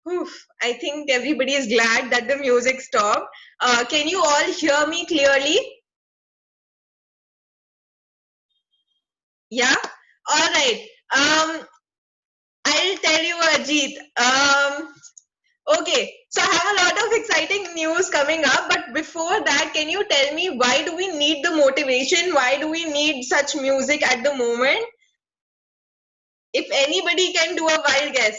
Oof, I think everybody is glad that the music stopped. Can you all hear me clearly? Yeah? All right. I'll tell you, Ajit. Okay, so I have a lot of exciting news coming up, but before that, can you tell me why do we need the motivation? Why do we need such music at the moment? If anybody can do a wild guess.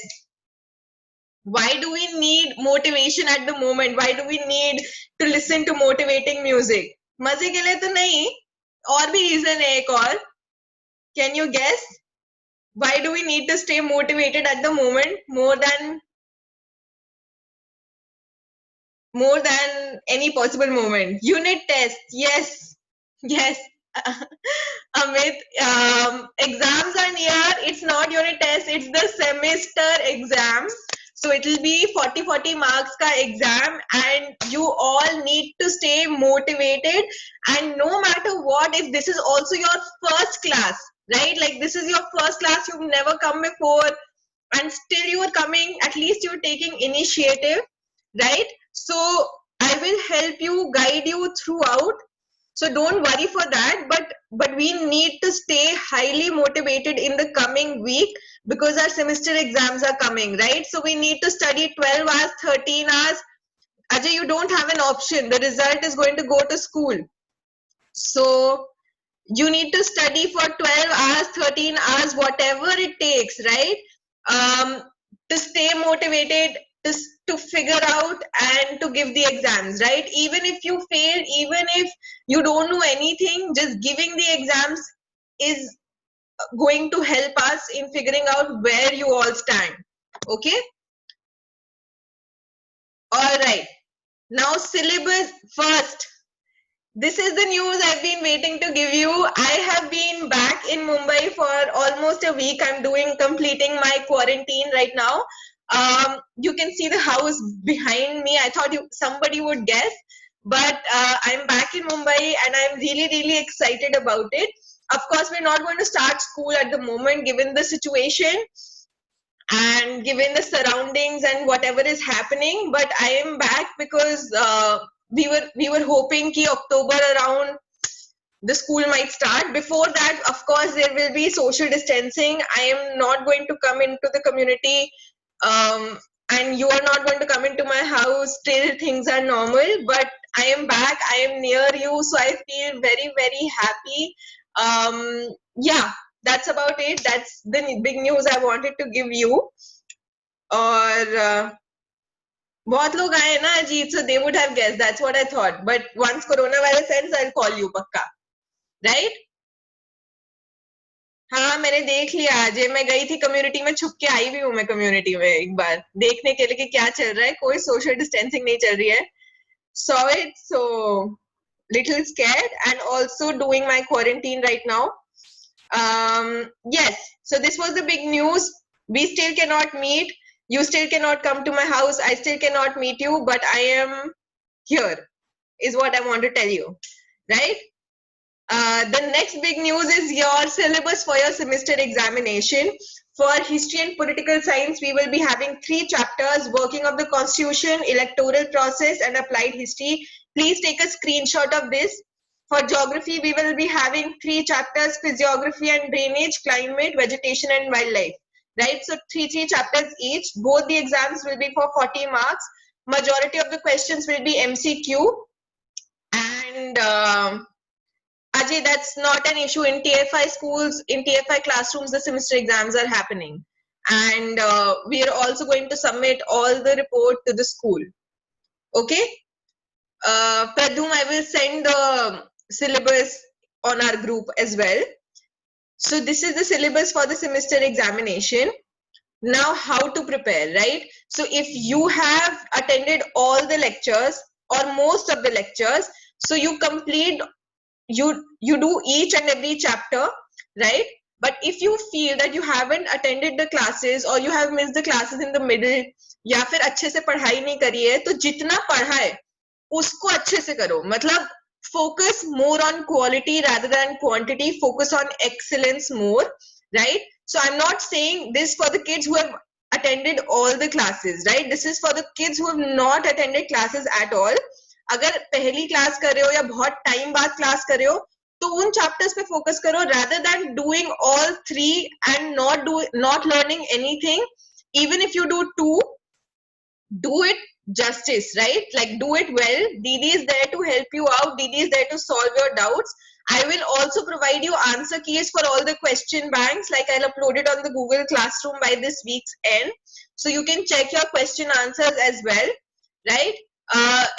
Why do we need motivation at the moment? Why do we need to listen to motivating music? मजे के लिए तो नहीं, और भी reason है एक और. Can you guess? Why do we need to stay motivated at the moment more than any possible moment? Unit test. Yes. Yes. Amit, exams are near. It's not unit test, it's the semester exam. So it will be 40 marks ka exam, and you all need to stay motivated. And no matter what, if this is also your first class, right? Like this is your first class, you've never come before, and still you are coming, at least you're taking initiative, right? So I will help you, guide you throughout. So don't worry for that, but we need to stay highly motivated in the coming week because our semester exams are coming, right? So we need to study 12 hours, 13 hours. Ajay, you don't have an option. The result is going to go to school. So you need to study for 12 hours, 13 hours, whatever it takes, right? To stay motivated, to figure out and to give the exams, right? Even if you fail, even if you don't know anything, just giving the exams is going to help us in figuring out where you all stand. Okay? All right. Now, syllabus first. This is the news I've been waiting to give you. I have been back in Mumbai for almost a week. I'm completing my quarantine right now. You can see the house behind me. I thought somebody would guess, but I'm back in Mumbai and I'm really, really excited about it. Of course, we're not going to start school at the moment given the situation and given the surroundings and whatever is happening, but I am back because we were hoping ki October around the school might start. Before that, of course, there will be social distancing. I am not going to come into the community. and you are not going to come into my house till things are normal, but I am back, I am near you, so I feel very, very happy. Yeah, that's about it. That's the big news I wanted to give you. और बहुत लोग आए ना Ajit, so they would have guessed. That's what I thought. But once coronavirus ends, I'll call you पक्का, right? हाँ मैंने देख लिया अजय, मैं गई थी कम्युनिटी में, छुप के आई भी हूँ मैं कम्युनिटी में एक बार देखने के लिए कि क्या चल रहा है, कोई सोशल डिस्टेंसिंग नहीं चल रही है. Saw it, so little scared, and also doing my quarantine right now. Yes, so this was the big news. We still cannot meet. You still cannot come to my house. I still cannot meet you, but I am here, is what I want to tell you, right? The next big news is your syllabus for your semester examination. For history and political science, we will be having 3 chapters: working of the constitution, electoral process, and applied history. Please take a screenshot of this. For geography, we will be having 3 chapters: physiography and drainage, climate, vegetation, and wildlife. Right? So three chapters each. Both the exams will be for 40 marks. Majority of the questions will be MCQ. And Ajay, that's not an issue. In TFI schools, in TFI classrooms, the semester exams are happening. And we are also going to submit all the report to the school. Okay? Pradhum, I will send the syllabus on our group as well. So this is the syllabus for the semester examination. Now, how to prepare, right? So if you have attended all the lectures or most of the lectures, so you complete, you do each and every chapter, right? But if you feel that you haven't attended the classes or you have missed the classes in the middle, या फिर अच्छे से पढ़ाई नहीं करी है, तो जितना पढ़ा है उसको अच्छे से करो. मतलब focus more on quality rather than quantity. Focus on excellence more, right? So I'm not saying this for the kids who have attended all the classes, right? This is for the kids who have not attended classes at all. अगर पहली class कर रहे हो या बहुत time बाद class कर रहे हो, तो उन चैप्टर्स पे फोकस करो rather than doing all 3 and not learning anything. Even if you do 2, do it justice, right? Like do it well. Didi is there to help you out. Didi is there to solve your doubts. I will also provide you answer keys for all the question banks. Like I'll upload it on the Google Classroom by this week's end. So you can check your question answers as well, right?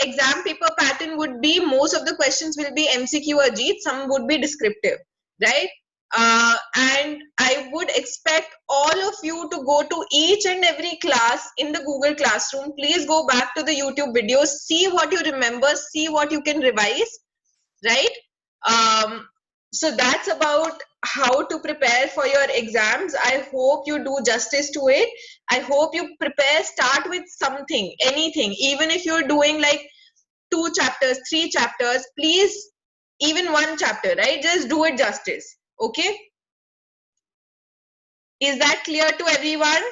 Exam paper pattern would be, most of the questions will be MCQ or Ajit, some would be descriptive, right? And I would expect all of you to go to each and every class in the Google Classroom. Please go back to the YouTube videos, see what you remember, see what you can revise, right? So that's about how to prepare for your exams. I hope you do justice to it. I hope you prepare, start with something, anything, even if you're doing like 2 chapters, 3 chapters, please, even 1 chapter, right? Just do it justice. Okay? Is that clear to everyone?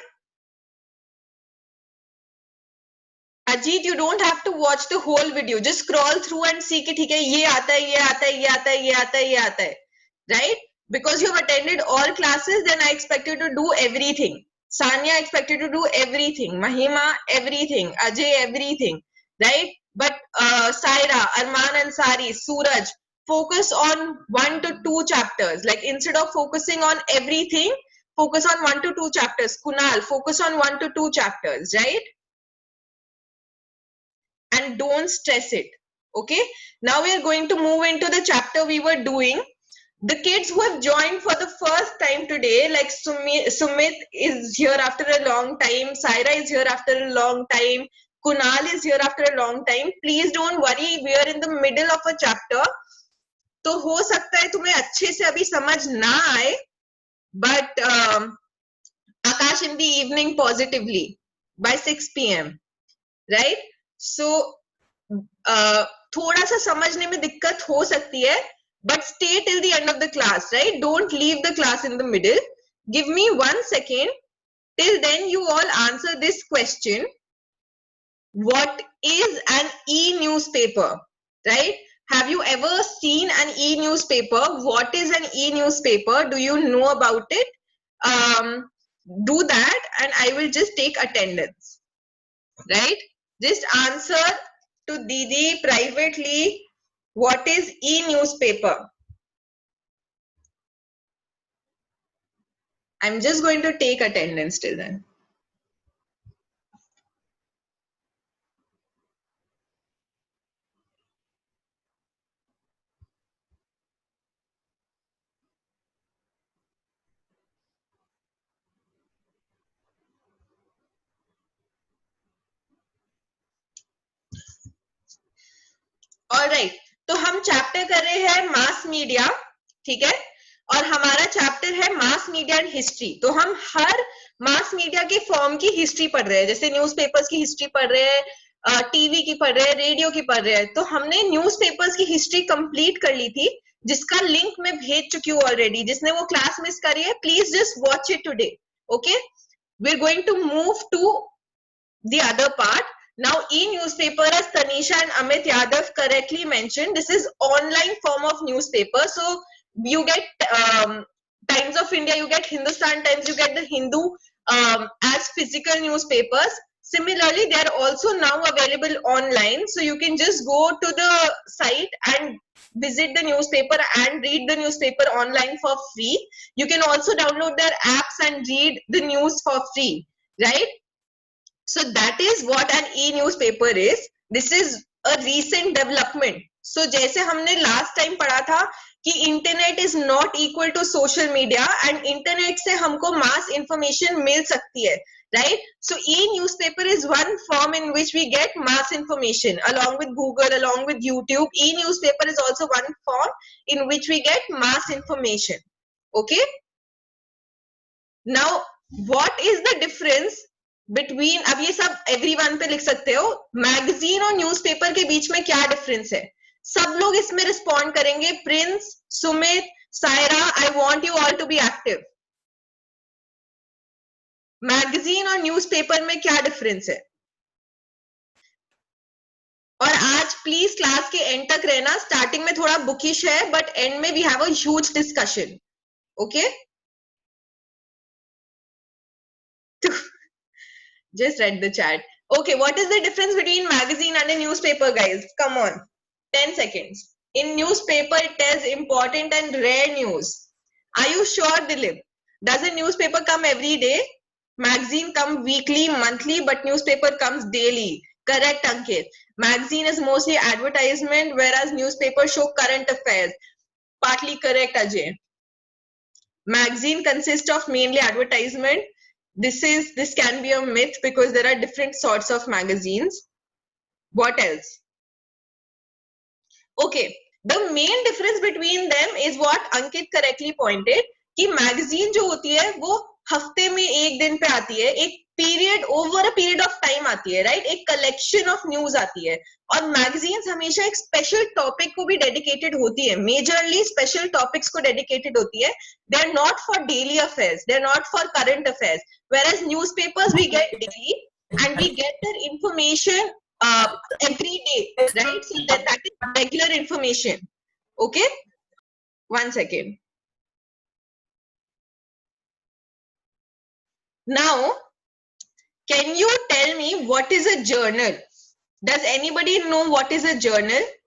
Ajit, you don't have to watch the whole video. Just scroll through and see कि ठीक है ये आता है, ये आता है, ये आता है, ये आता है, ये आता है, right? Because you have attended all classes, then I expect you to do everything. Sanya expected to do everything. Mahima, everything. Ajay, everything, right? But Saira, Arman and Sari, Suraj, focus on 1 to 2 chapters. Like instead of focusing on everything, focus on 1 to 2 chapters. Kunal, focus on 1 to 2 chapters, right? And don't stress it. Okay, now we are going to move into the chapter we were doing. The kids who have joined for the first time today, like Sumit is here after a long time, Saira is here after a long time, Kunal is here after a long time. Please don't worry, we are in the middle of a chapter, तो हो सकता है तुम्हें अच्छे से अभी समझ ना आए, but Akash in the evening positively by 6 p.m. right? So थोड़ा सा समझने में दिक्कत हो सकती है, but stay till the end of the class, right? Don't leave the class in the middle. Give me 1 second. Till then, you all answer this question. What is an e-newspaper, right? Have you ever seen an e-newspaper? What is an e-newspaper? Do you know about it? Do that and I will just take attendance. right? Just answer to Didi privately, what is e-newspaper? I'm just going to take attendance till then. Alright, तो हम chapter कर रहे हैं mass media, ठीक है, और हमारा chapter है मास मीडिया एंड हिस्ट्री। तो हम हर मास मीडिया के फॉर्म की हिस्ट्री पढ़ रहे हैं, जैसे न्यूज़पेपर्स की हिस्ट्री पढ़ रहे हैं, टीवी की पढ़ रहे हैं, रेडियो की पढ़ रहे हैं। तो हमने न्यूज़पेपर्स की हिस्ट्री कंप्लीट कर ली थी, जिसका लिंक मैं भेज चुकी हूँ ऑलरेडी। जिसने वो क्लास मिस करी है, please just watch it today, okay. We are going to move to the other part. Now, e-newspaper, as Tanisha and Amit Yadav correctly mentioned, this is online form of newspaper. So you get Times of India, you get Hindustan Times, you get the Hindu as physical newspapers. Similarly, they are also now available online. So you can just go to the site and visit the newspaper and read the newspaper online for free. You can also download their apps and read the news for free, right? So that is what an e-newspaper is. This is a recent development. So जैसे हमने last time पढ़ा था कि internet is not equal to social media and internet से हमको mass information मिल सकती है, right? So e-newspaper is one form in which we get mass information along with Google, along with YouTube. E-newspaper is also one form in which we get mass information. Okay? Now, what is the difference between, अब ये सब everyone पे लिख सकते हो, magazine और newspaper के बीच में क्या डिफरेंस है? सब लोग इसमें रिस्पॉन्ड करेंगे। Prince, Sumit, Saira, I want you all to be active. Magazine और न्यूज़पेपर में क्या डिफरेंस है? और आज प्लीज क्लास के एंड तक रहना। स्टार्टिंग में थोड़ा बुकिश है, बट एंड में we have a huge discussion, okay? Just read the chat. Okay, what is the difference between magazine and a newspaper, guys? Come on. 10 seconds. In newspaper, it tells important and rare news. Are you sure, Dilip? Does a newspaper come every day? Magazine come weekly, monthly, but newspaper comes daily. Correct, Ankit. Magazine is mostly advertisement, whereas newspaper show current affairs. Partly correct, Ajay. Magazine consists of mainly advertisement. This can be a myth because there are different sorts of magazines. What else? Okay, the main difference between them is what Ankit correctly pointed कि magazine जो होती है वो हफ्ते में एक दिन पे आती है, एक period, over a period of time आती है, राइट? एक कलेक्शन ऑफ न्यूज आती है। और मैगजीन्स हमेशा एक स्पेशल टॉपिक को भी डेडिकेटेड होती है, मेजरली स्पेशल टॉपिक्स को डेडिकेटेड होती है। They are not for daily affairs, they are not for current affairs, whereas newspapers we get daily and we get their information every day, right? So that is regular information. Okay, one second. Now, can you tell me what is a journal? Does anybody know what is a journal?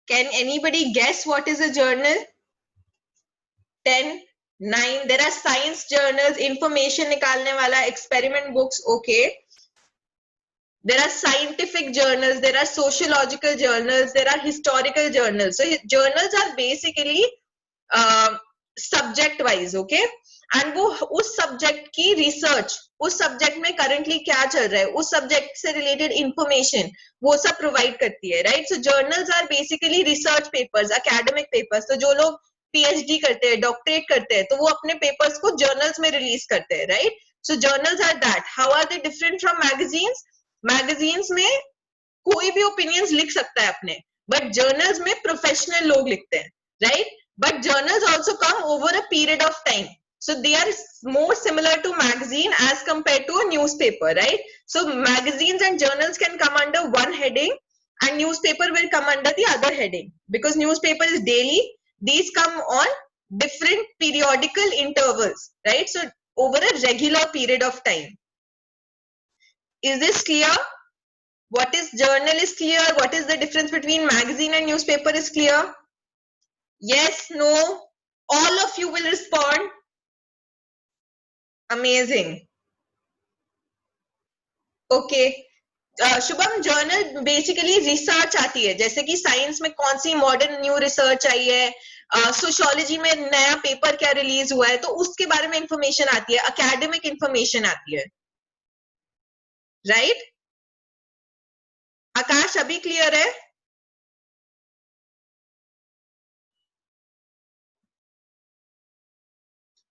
Can anybody guess what is a journal? 10, 9. There are science journals, information nikalne wala, experiment books, okay. There are scientific journals, there are sociological journals, there are historical journals. So journals are basically subject wise, okay. And वो उस subject की research, उस subject में currently क्या चल रहा है, उस सब्जेक्ट से रिलेटेड इंफॉर्मेशन वो सब प्रोवाइड करती है, right? So journals are basically research papers, academic papers. तो जो लोग पीएचडी करते हैं, डॉक्टरेट करते हैं, तो वो अपने पेपर्स को जर्नल्स में रिलीज करते हैं, right? So journals are that. How are they different from magazines? Magazines में कोई भी ओपिनियंस लिख सकता है अपने, बट जर्नल्स में प्रोफेशनल लोग लिखते हैं, right? But journals also come over a period of time. So they are more similar to magazine as compared to a newspaper, right? So magazines and journals can come under one heading and newspaper will come under the other heading, because newspaper is daily, these come on different periodical intervals, right? So over a regular period of time. Is this clear? What is journal is clear. What is the difference between magazine and newspaper is clear? Yes, no? All of you will respond. Amazing. Okay. Shubham, journal basically research आती है, जैसे कि science में कौन सी modern new research आई है, sociology में नया paper क्या रिलीज हुआ है, तो उसके बारे में इंफॉर्मेशन आती है, एकेडमिक इंफॉर्मेशन आती है, राइट? आकाश अभी क्लियर है?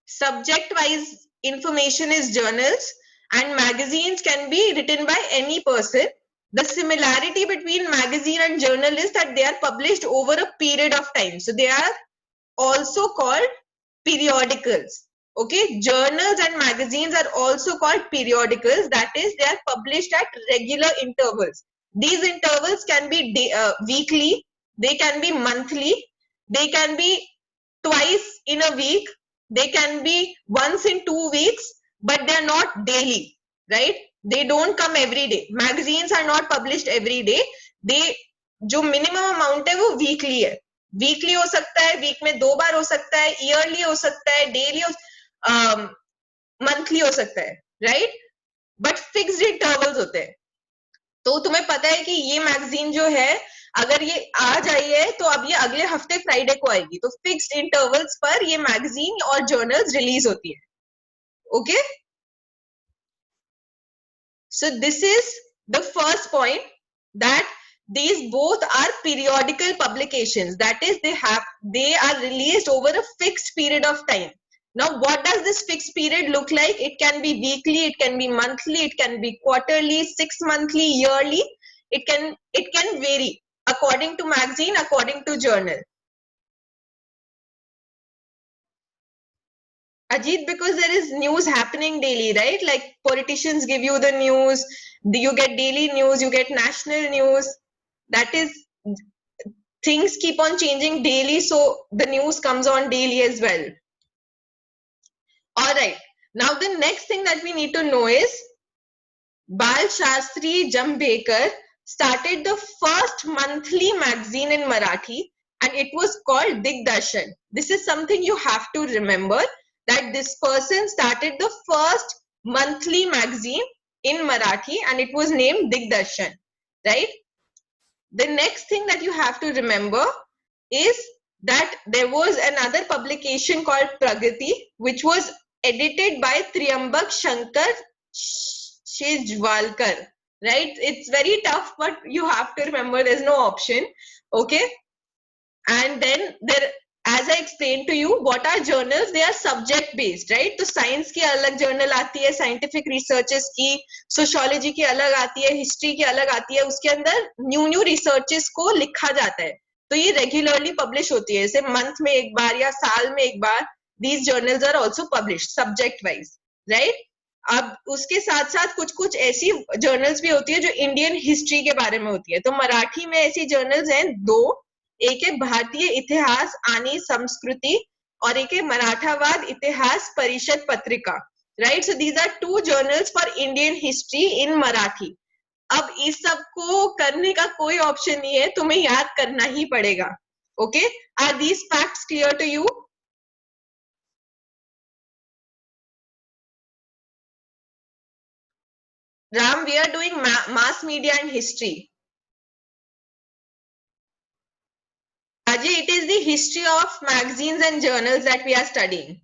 Subject wise information is journals, and magazines can be written by any person. The similarity between magazine and journal is that they are published over a period of time, so they are also called periodicals. Okay, journals and magazines are also called periodicals, that is they are published at regular intervals. These intervals can be weekly, they can be monthly, they can be twice in a week, they can be once in 2 weeks, but they are not daily, right? They don't come every day. Magazines are not published every day. They जो minimum amount है वो weekly है, weekly हो सकता है, week में 2 बार हो सकता है, ईयरली हो सकता है, डेली हो, मंथली हो सकता है, राइट? बट फिक्स्ड इंटरवल्स होते हैं। तो तुम्हें पता है कि ये मैगजीन जो है, अगर ये आज आई है तो अब ये अगले हफ्ते फ्राइडे को आएगी, तो फिक्स्ड इंटरवल्स पर ये मैगजीन और जर्नल्स रिलीज होती है। Okay, so this is the first point, that these both are periodical publications, that is they are released over a fixed period of time. Now what does this fixed period look like? It can be weekly, it can be monthly, it can be quarterly, 6 monthly, yearly. It can vary according to magazine, according to journal. Ajit, because there is news happening daily, right? Like politicians give you the news, you get daily news, you get national news. That is, things keep on changing daily, so the news comes on daily as well. All right. Now the next thing that we need to know is Bal Shastri Jambekar started the first monthly magazine in Marathi, and it was called Digdarshan. This is something you have to remember, that this person started the first monthly magazine in Marathi and it was named Digdarshan, right? The next thing that you have to remember is that there was another publication called Pragati, which was edited by Triambak Shankar Shejwalkar, right? It's very tough, but you have to remember there's no option. Okay, and then there, as I explained to you, what are journals? They are subject based, right? तो science की अलग journal आती है, scientific researches की, sociology की अलग आती है, हिस्ट्री की अलग आती है, उसके अंदर न्यू रिसर्चेस को लिखा जाता है, तो ये रेगुलरली पब्लिश होती है, जैसे मंथ में एक बार या साल में एक बार. These journals are also published subject wise, right? अब उसके साथ साथ कुछ कुछ ऐसी जर्नल्स भी होती है जो इंडियन हिस्ट्री के बारे में होती है, तो मराठी में ऐसी जर्नल्स हैं 2, एक है भारतीय इतिहास आणि संस्कृति और एक है मराठावाद Itihas Parishad Patrika, right? So these are 2 journals for Indian history in Marathi. अब इस सब को करने का कोई ऑप्शन नहीं है, तुम्हें याद करना ही पड़ेगा. Okay, are these facts clear to you? Ram, we are doing mass media and history. Ajay, it is the history of magazines and journals that we are studying.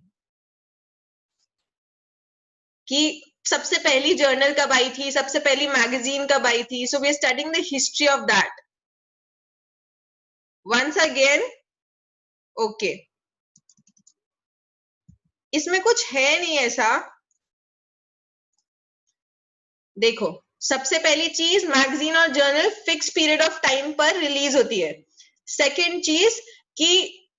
कि सबसे पहली जर्नल कब आई थी, सबसे पहली मैगजीन कब आई थी, so we are studying the history of that. Once again, okay. इसमें कुछ है नहीं ऐसा. देखो, सबसे पहली चीज, मैगजीन और journal fix period of time पर रिलीज होती है. सेकेंड चीज कि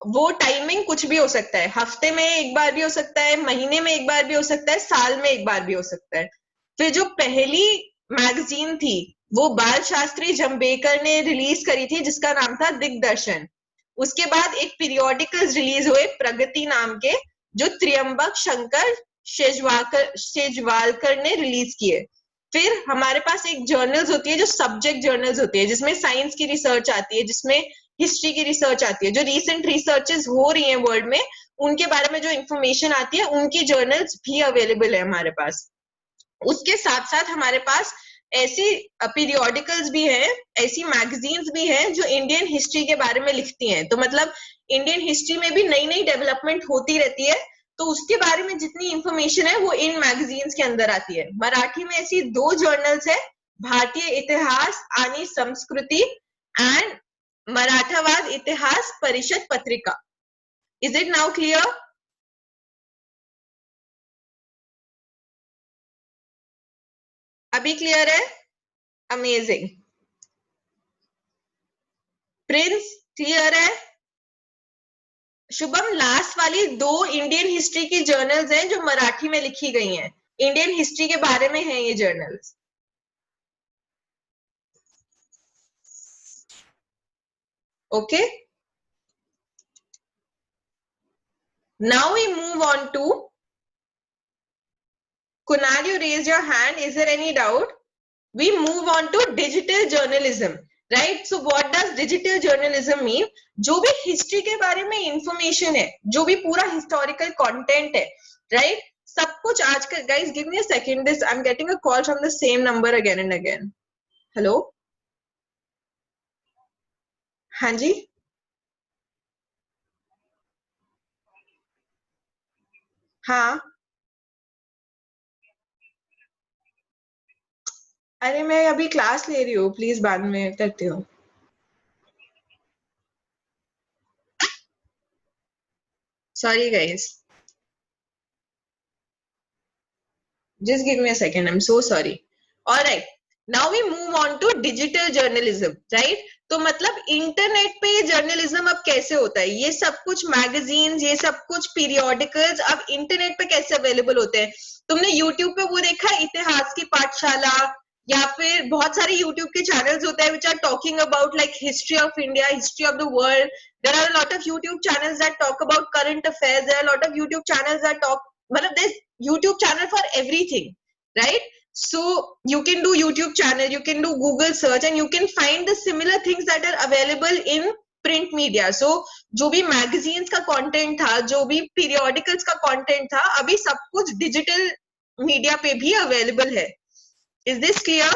वो टाइमिंग कुछ भी हो सकता है, हफ्ते में एक बार भी हो सकता है, महीने में एक बार भी हो सकता है, साल में एक बार भी हो सकता है। फिर जो पहली मैगजीन थी वो बाल शास्त्री जम्बेकर ने रिलीज करी थी, जिसका नाम था दिग्दर्शन। उसके बाद एक पीरियोडिकल्स रिलीज हुए प्रगति नाम के, जो त्र्यंबक शंकर शेजवालकर ने रिलीज किए। फिर हमारे पास एक जर्नल्स होती है जो सब्जेक्ट जर्नल्स होती है, जिसमें साइंस की रिसर्च आती है, जिसमें हिस्ट्री की रिसर्च आती है, जो रिसेंट रिसर्चेस हो रही हैं वर्ल्ड में उनके बारे में जो इंफॉर्मेशन आती है, उनकी जर्नल्स भी अवेलेबल है हमारे पास। उसके साथ साथ हमारे पास ऐसी पीरियोडिकल्स भी हैं, ऐसी मैगजीन्स भी हैं जो इंडियन हिस्ट्री के बारे में लिखती हैं। तो मतलब इंडियन हिस्ट्री में भी नई नई डेवलपमेंट होती रहती है, तो उसके बारे में जितनी इंफॉर्मेशन है वो इन मैगजीन्स के अंदर आती है। मराठी में ऐसी दो जर्नल्स है, भारतीय इतिहास आणि संस्कृती एंड मराठावाद इतिहास परिषद पत्रिका। Is it now clear? अभी क्लियर है? अमेजिंग। प्रिंस क्लियर है? शुभम, लास्ट वाली दो इंडियन हिस्ट्री की जर्नल्स हैं जो मराठी में लिखी गई हैं, इंडियन हिस्ट्री के बारे में हैं ये journals. Okay, now we move on to Kunal, you raised your hand. Is there any doubt? We move on to digital journalism, right? So what does digital journalism mean? जो भी history के बारे में इंफॉर्मेशन है, जो भी पूरा historical content है, राइट? सब कुछ आजकल, guys, give me a second. This I'm getting a call from the same number again and again. Hello? हाँ जी? हाँ, अरे मैं अभी क्लास ले रही हूँ, प्लीज बाद में करती हूँ। Sorry guys, just give me a second, I'm so sorry. All right, now we move on to digital journalism, right? तो मतलब इंटरनेट पे जर्नलिज्म अब कैसे होता है, ये सब कुछ मैगजीन, ये सब कुछ पीरियोडिकल्स अब इंटरनेट पे कैसे अवेलेबल होते हैं। तुमने यूट्यूब पे वो देखा है इतिहास की पाठशाला, या फिर बहुत सारे यूट्यूब के चैनल्स होते हैं which are talking about like history of India, history of the world. There are a lot of YouTube channels that talk about current affairs. There are a lot of YouTube channels that talk, मतलब there's YouTube channel for everything, right? So you can do YouTube channel, you can do Google search, and you can find the similar things that are available in print media. So जो भी magazines का content था, जो भी periodicals का content था, अभी सब कुछ digital media पे भी available है। Is this clear?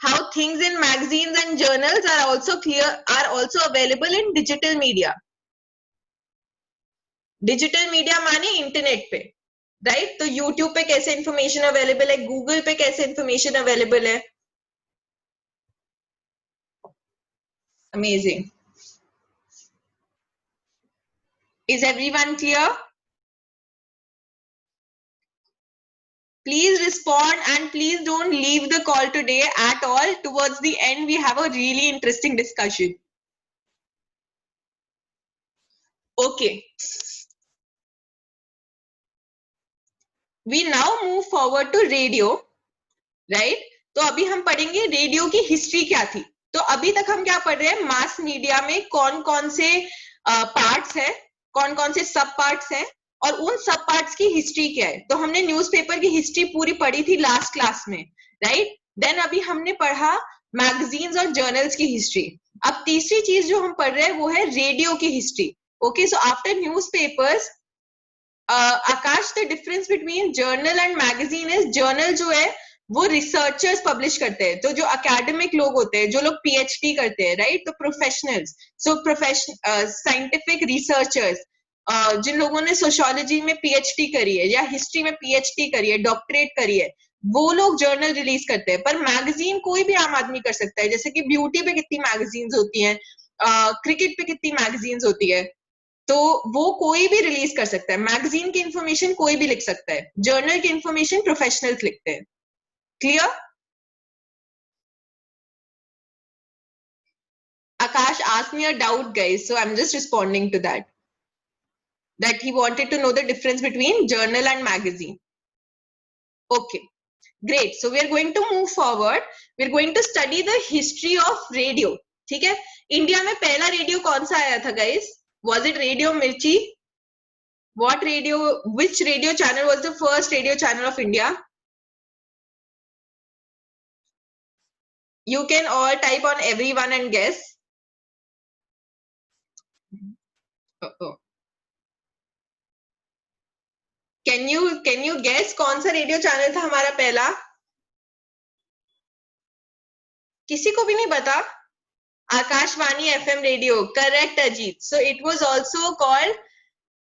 How things in magazines and journals are also available in digital media. Digital media माने इंटरनेट पे, राइट? तो यूट्यूब पे कैसे इंफॉर्मेशन अवेलेबल है, गूगल पे कैसे इंफॉर्मेशन अवेलेबल है। Amazing. Is everyone clear? Please respond and please don't leave the call today at all. Towards the end, we have a really interesting discussion. Okay. We now move forward to radio, right? तो अभी हम पढ़ेंगे radio की history क्या थी। तो अभी तक हम क्या पढ़ रहे हैं, मास मीडिया में कौन कौन से पार्ट्स हैं, कौन कौन से सब पार्ट्स हैं, और उन सब पार्ट्स की हिस्ट्री क्या है। तो हमने न्यूज़पेपर की हिस्ट्री पूरी पढ़ी थी लास्ट क्लास में, राइट? देन अभी हमने पढ़ा मैगजीन्स और जर्नल्स की हिस्ट्री। अब तीसरी चीज जो हम पढ़ रहे हैं वो है रेडियो की history. Okay, so after newspapers, Akash, the difference between journal and magazine is, journal जो है वो रिसर्चर्स पब्लिश करते हैं, तो जो एकेडमिक लोग होते हैं, जो लोग पीएचडी करते हैं, राइट? तो प्रोफेशनल्स, सो साइंटिफिक रिसर्चर्स, जिन लोगों ने सोशियोलॉजी में पीएचडी करी है या हिस्ट्री में पीएचडी करी है, डॉक्टरेट करी है, वो लोग जर्नल रिलीज करते हैं। पर मैगजीन कोई भी आम आदमी कर सकता है, जैसे कि ब्यूटी पे कितनी मैगजीन्स होती हैं, क्रिकेट पे कितनी मैगजीन्स होती है, तो वो कोई भी रिलीज कर सकता है। मैगजीन की इंफॉर्मेशन कोई भी लिख सकता है, जर्नल की इंफॉर्मेशन प्रोफेशनल्स लिखते हैं। Clear? Akash asked me a doubt, guys, so I'm just responding to that. That he wanted to know the difference between journal and magazine. Okay, great. So we are going to move forward. We're going to study the history of radio. ठीक है? India में पहला radio कौन सा आया था, guys? Was it Radio Mirchi? What radio? Which radio channel was the first radio channel of India? You can all type on everyone and guess. Uh-oh. Can you guess कौन सा radio channel था हमारा पहला? किसी को भी नहीं पता? Akashvani FM radio. Correct, Ajit. So it was also called,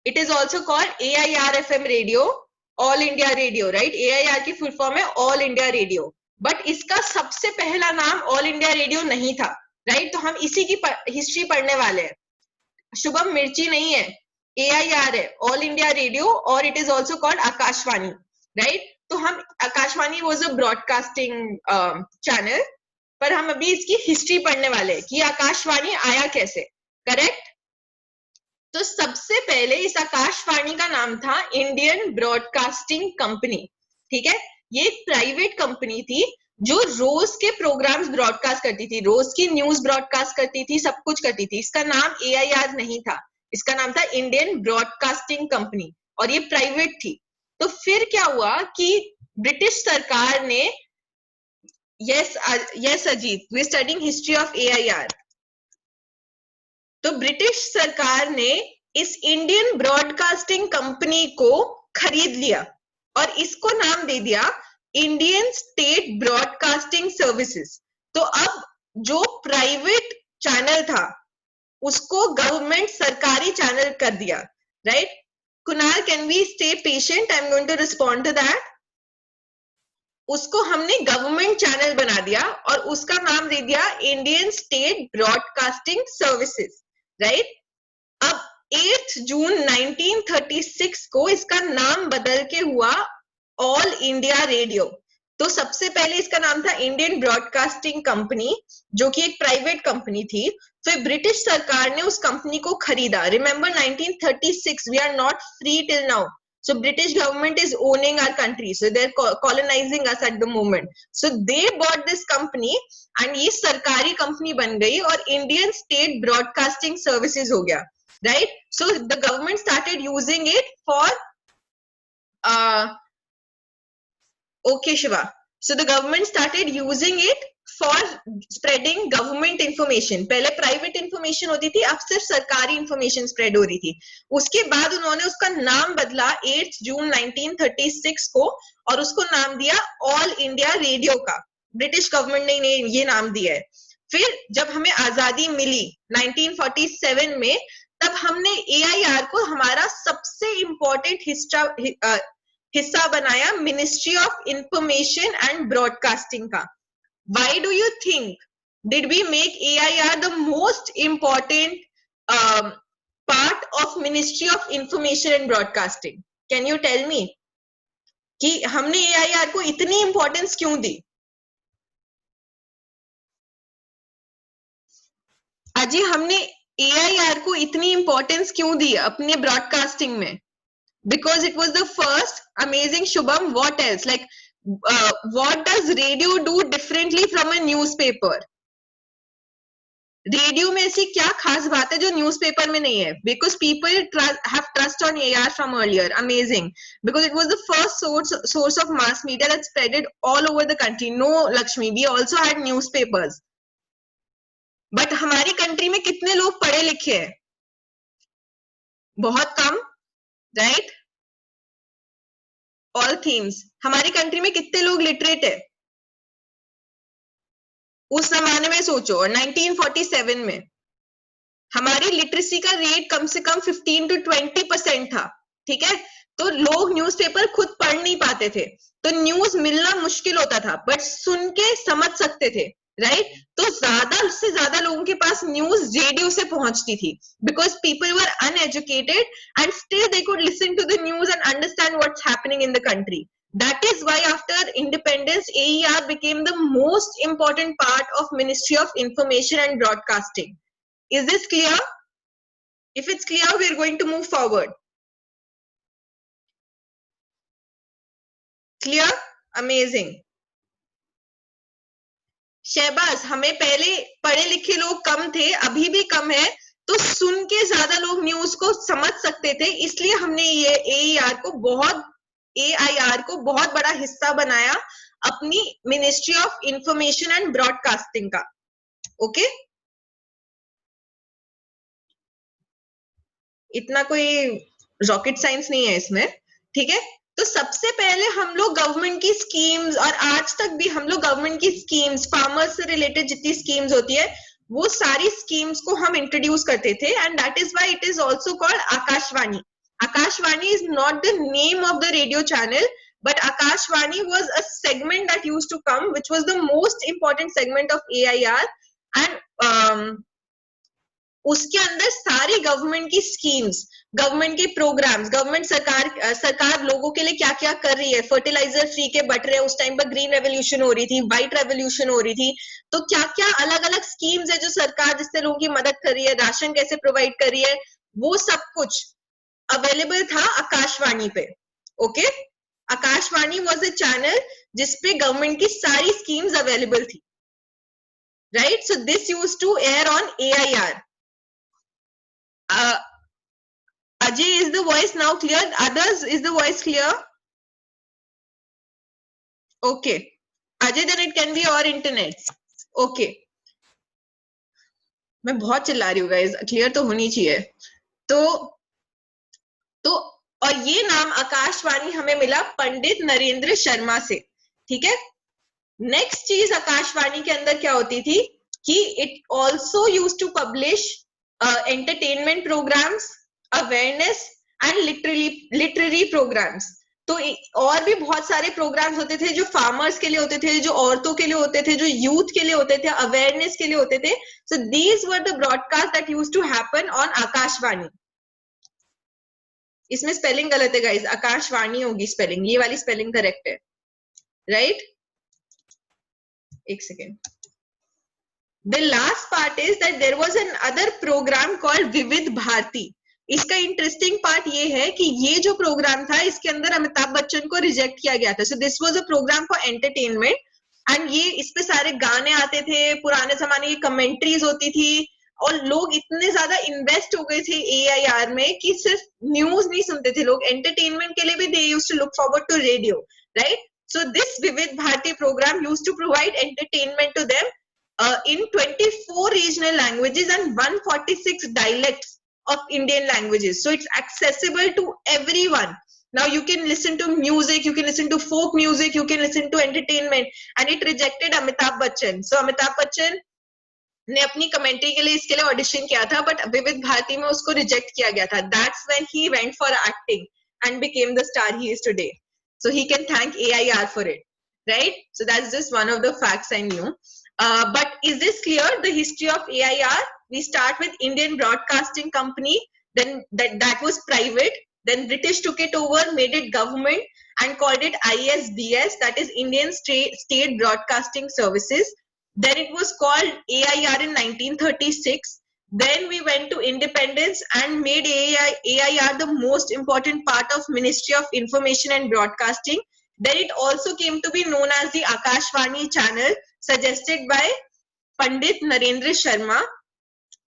it is also called AIR FM radio, All India Radio, right? AIR की full form है All India Radio. But इसका सबसे पहला नाम All India Radio नहीं था, right? तो हम इसी की हिस्ट्री पढ़ने वाले हैं. शुभम मिर्ची नहीं है, AIR है, All India Radio, और it is also called Akashvani, right? तो हम Akashvani was a broadcasting channel. पर हम अभी इसकी हिस्ट्री पढ़ने वाले हैं कि आकाशवाणी आया कैसे. करेक्ट? तो सबसे पहले इस आकाशवाणी का नाम था इंडियन ब्रॉडकास्टिंग कंपनी. ठीक है? ये एक प्राइवेट कंपनी थी जो रोज के प्रोग्राम्स ब्रॉडकास्ट करती थी, रोज की न्यूज ब्रॉडकास्ट करती थी, सब कुछ करती थी. इसका नाम AIR नहीं था, इसका नाम था इंडियन ब्रॉडकास्टिंग कंपनी, और ये प्राइवेट थी. तो फिर क्या हुआ कि ब्रिटिश सरकार ने, yes Ajit, we're studying history of AIR. तो ब्रिटिश सरकार ने इस इंडियन ब्रॉडकास्टिंग कंपनी को खरीद लिया और इसको नाम दे दिया इंडियन स्टेट ब्रॉडकास्टिंग सर्विसेज. तो अब जो प्राइवेट चैनल था उसको गवर्नमेंट सरकारी चैनल कर दिया, right? Kunal, can we stay patient? I am going to respond to that. उसको हमने गवर्नमेंट चैनल बना दिया और उसका नाम दे दिया Indian state broadcasting services, right? अब 8 जून 1936 को इसका नाम बदल के हुआ ऑल इंडिया रेडियो. तो सबसे पहले इसका नाम था इंडियन ब्रॉडकास्टिंग कंपनी, जो कि एक प्राइवेट कंपनी थी. फिर ब्रिटिश सरकार ने उस कंपनी को खरीदा. Remember 1936, we are not free till now. So British government is owning our country. So they're colonizing us at the moment. So they bought this company and ये सरकारी company बन गई और Indian State Broadcasting Services हो गया, right? So the government started using it for okay Shiva. So the government started using it for spreading government information. पहले private information होती थी, अब सिर्फ सरकारी इंफॉर्मेशन स्प्रेड हो रही थी. उसके बाद उन्होंने उसका नाम बदला 8 जून 1936 को और उसको नाम दिया ऑल इंडिया रेडियो का. ब्रिटिश गवर्नमेंट ने ये नाम दिया है. फिर जब हमें आजादी मिली 1947 में, तब हमने AIR को हमारा सबसे इंपॉर्टेंट हिस्सा बनाया ministry of information and broadcasting का. Why do you think did we make AIR the most important part of Ministry of Information and Broadcasting? Can you tell me कि हमने AIR को इतनी इंपॉर्टेंस क्यों दी? अजी, हमने AIR को इतनी इंपॉर्टेंस क्यों दी अपने ब्रॉडकास्टिंग में? Because it was the first. Amazing, Shubham. What else? Like what does radio do differently from a newspaper? Radio में ऐसी क्या खास बात है जो न्यूज़पेपर में नहीं है? Because people have trust on AIR from earlier. Amazing. Because it was the first source of mass media that spreaded all over the country. No, Lakshmi, we also had newspapers. But हमारी country में कितने लोग पढ़े लिखे हैं? बहुत कम, right? All themes. हमारी country में कितने लोग लिटरेट है? उस जमाने में सोचो, 1947 में हमारी लिटरेसी का रेट कम से कम 15 to 20% था. ठीक है? तो लोग न्यूज़पेपर खुद पढ़ नहीं पाते थे, तो न्यूज मिलना मुश्किल होता था, बट सुन के समझ सकते थे, राइट? तो ज्यादा से ज्यादा लोगों के पास न्यूज रेडियो से पहुंचती थी, because people were uneducated and still they could listen to the news and understand what's happening in the country. That is why after independence, AIR became the most important part of Ministry of Information and Broadcasting. Is this clear? If it's clear, we're going to move forward. Clear? Amazing. Shahbaz, हमें पहले पढ़े लिखे लोग कम थे, अभी भी कम है, तो सुन के ज्यादा लोग न्यूज को समझ सकते थे, इसलिए हमने ये AIR को बहुत बड़ा हिस्सा बनाया अपनी ministry of information and broadcasting का. ओके, इतना कोई रॉकेट साइंस नहीं है इसमें, ठीक है. तो सबसे पहले हम लोग गवर्नमेंट की स्कीम्स, और आज तक भी हम लोग गवर्नमेंट की स्कीम्स, फार्मर्स से रिलेटेड जितनी स्कीम्स होती है वो सारी स्कीम्स को हम इंट्रोड्यूस करते थे, and that is why it is also called Akashvani. Akashvani is not the name of the radio channel, but Akashvani was a segment that used to come, which was the most important segment of AIR, and उसके अंदर सारी government की schemes, government के programmes, government सरकार लोगों के लिए क्या क्या कर रही है. फर्टिलाइजर फ्री के बट रहे, उस टाइम पर ग्रीन रेवोल्यूशन हो रही थी, व्हाइट रेवोल्यूशन हो रही थी, तो क्या क्या अलग अलग स्कीम्स है जो सरकार जिससे लोगों की मदद कर रही है, राशन कैसे प्रोवाइड कर रही है, वो सब कुछ अवेलेबल था आकाशवाणी पे. Okay, Akashvani was a channel जिसपे गवर्नमेंट की सारी स्कीम्स अवेलेबल थी, right. So this used to air on AIR. Ajay, is the voice now clear? Others, is the voice clear? Okay. Ajay, then it can be our internet. Okay. मैं बहुत चिल्ला रही हूँ guys, clear तो होनी चाहिए. तो और ये नाम आकाशवाणी हमें मिला पंडित नरेंद्र शर्मा से, ठीक है. नेक्स्ट चीज आकाशवाणी के अंदर क्या होती थी कि it also use to publish entertainment programmes, awareness and literary programmes. तो और भी बहुत सारे प्रोग्राम्स होते थे जो फार्मर्स के लिए होते थे, जो औरतों के लिए होते थे, जो यूथ के लिए होते थे, अवेयरनेस के लिए होते थे. So these were the broadcast that used to happen on Akashvani. इसमें स्पेलिंग गलत है गाइस, आकाशवाणी होगी स्पेलिंग, ये वाली स्पेलिंग करेक्ट है, राइट. एक second. The last part is that there was another program called विविध भारती. इसका इंटरेस्टिंग पार्ट ये है कि ये जो प्रोग्राम था इसके अंदर अमिताभ बच्चन को रिजेक्ट किया गया था. So this was a programme for entertainment, and ये इस पे सारे गाने आते थे, पुराने जमाने की कमेंट्रीज होती थी, और लोग इतने ज्यादा इन्वेस्ट हो गए थे AIR में कि सिर्फ न्यूज नहीं सुनते थे लोग, एंटरटेनमेंट के लिए भी they used to look forward to radio, right. So this Vividh Bharati program used to provide entertainment to them in 24 regional languages and 146 dialects of Indian languages. So it's accessible to everyone. Now you can listen to music, you can listen to folk music, you can listen to entertainment, and it rejected Amitabh Bachchan. So Amitabh Bachchan ने अपनी commentary के लिए इसके लिए audition किया था, but विविध भारती में उसको रिजेक्ट किया गया था. That's when he went for acting and became the star he is today. So he can thank AIR for it, right? So that's just one of the facts I knew. But is this clear? The history of AIR. We start with Indian Broadcasting Company. Then that was private. Then British took it over, made it government, and called it ISBS. That is Indian State Broadcasting Services. Then it was called AIR in 1936. Then we went to independence and made AIR the most important part of Ministry of Information and Broadcasting. Then it also came to be known as the Akashvani channel, suggested by Pandit Narendra Sharma.